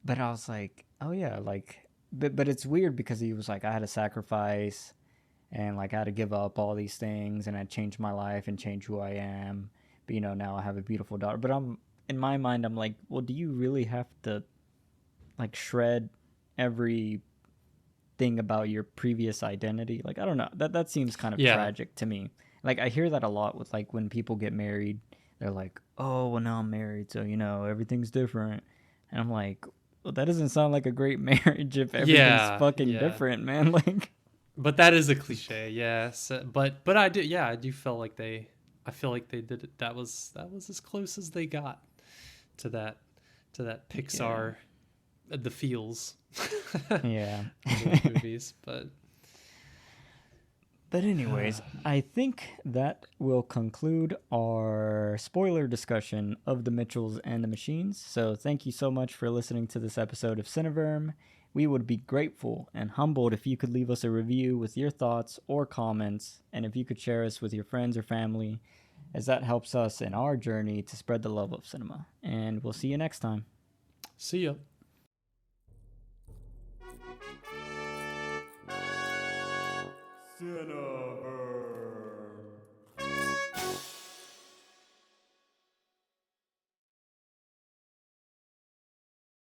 A: but I was like, oh yeah, like, but it's weird because he was like, I had to sacrifice and like I had to give up all these things and I changed my life and changed who I am. But now I have a beautiful daughter. But I'm in my mind, I'm like, well, do you really have to like shred every thing about your previous identity? Like, I don't know. That seems kind of
B: Yeah.
A: tragic to me. Like I hear that a lot with like when people get married, they're like, oh, well now I'm married, so everything's different. And I'm like, well, that doesn't sound like a great marriage if everything's
B: Yeah.
A: fucking
B: Yeah.
A: different, man. Like,
B: But that is a cliche, yeah. So, but I do, yeah, I do feel like I feel like they did it. That was as close as they got to that
A: yeah,
B: Pixar, the feels
A: yeah.
B: of those movies. But
A: But anyways, I think that will conclude our spoiler discussion of the Mitchells and the Machines. So thank you so much for listening to this episode of Cineverm. We would be grateful and humbled if you could leave us a review with your thoughts or comments, and if you could share us with your friends or family, as that helps us in our journey to spread the love of cinema. And we'll see you next time.
B: see ya.
C: Cineverm.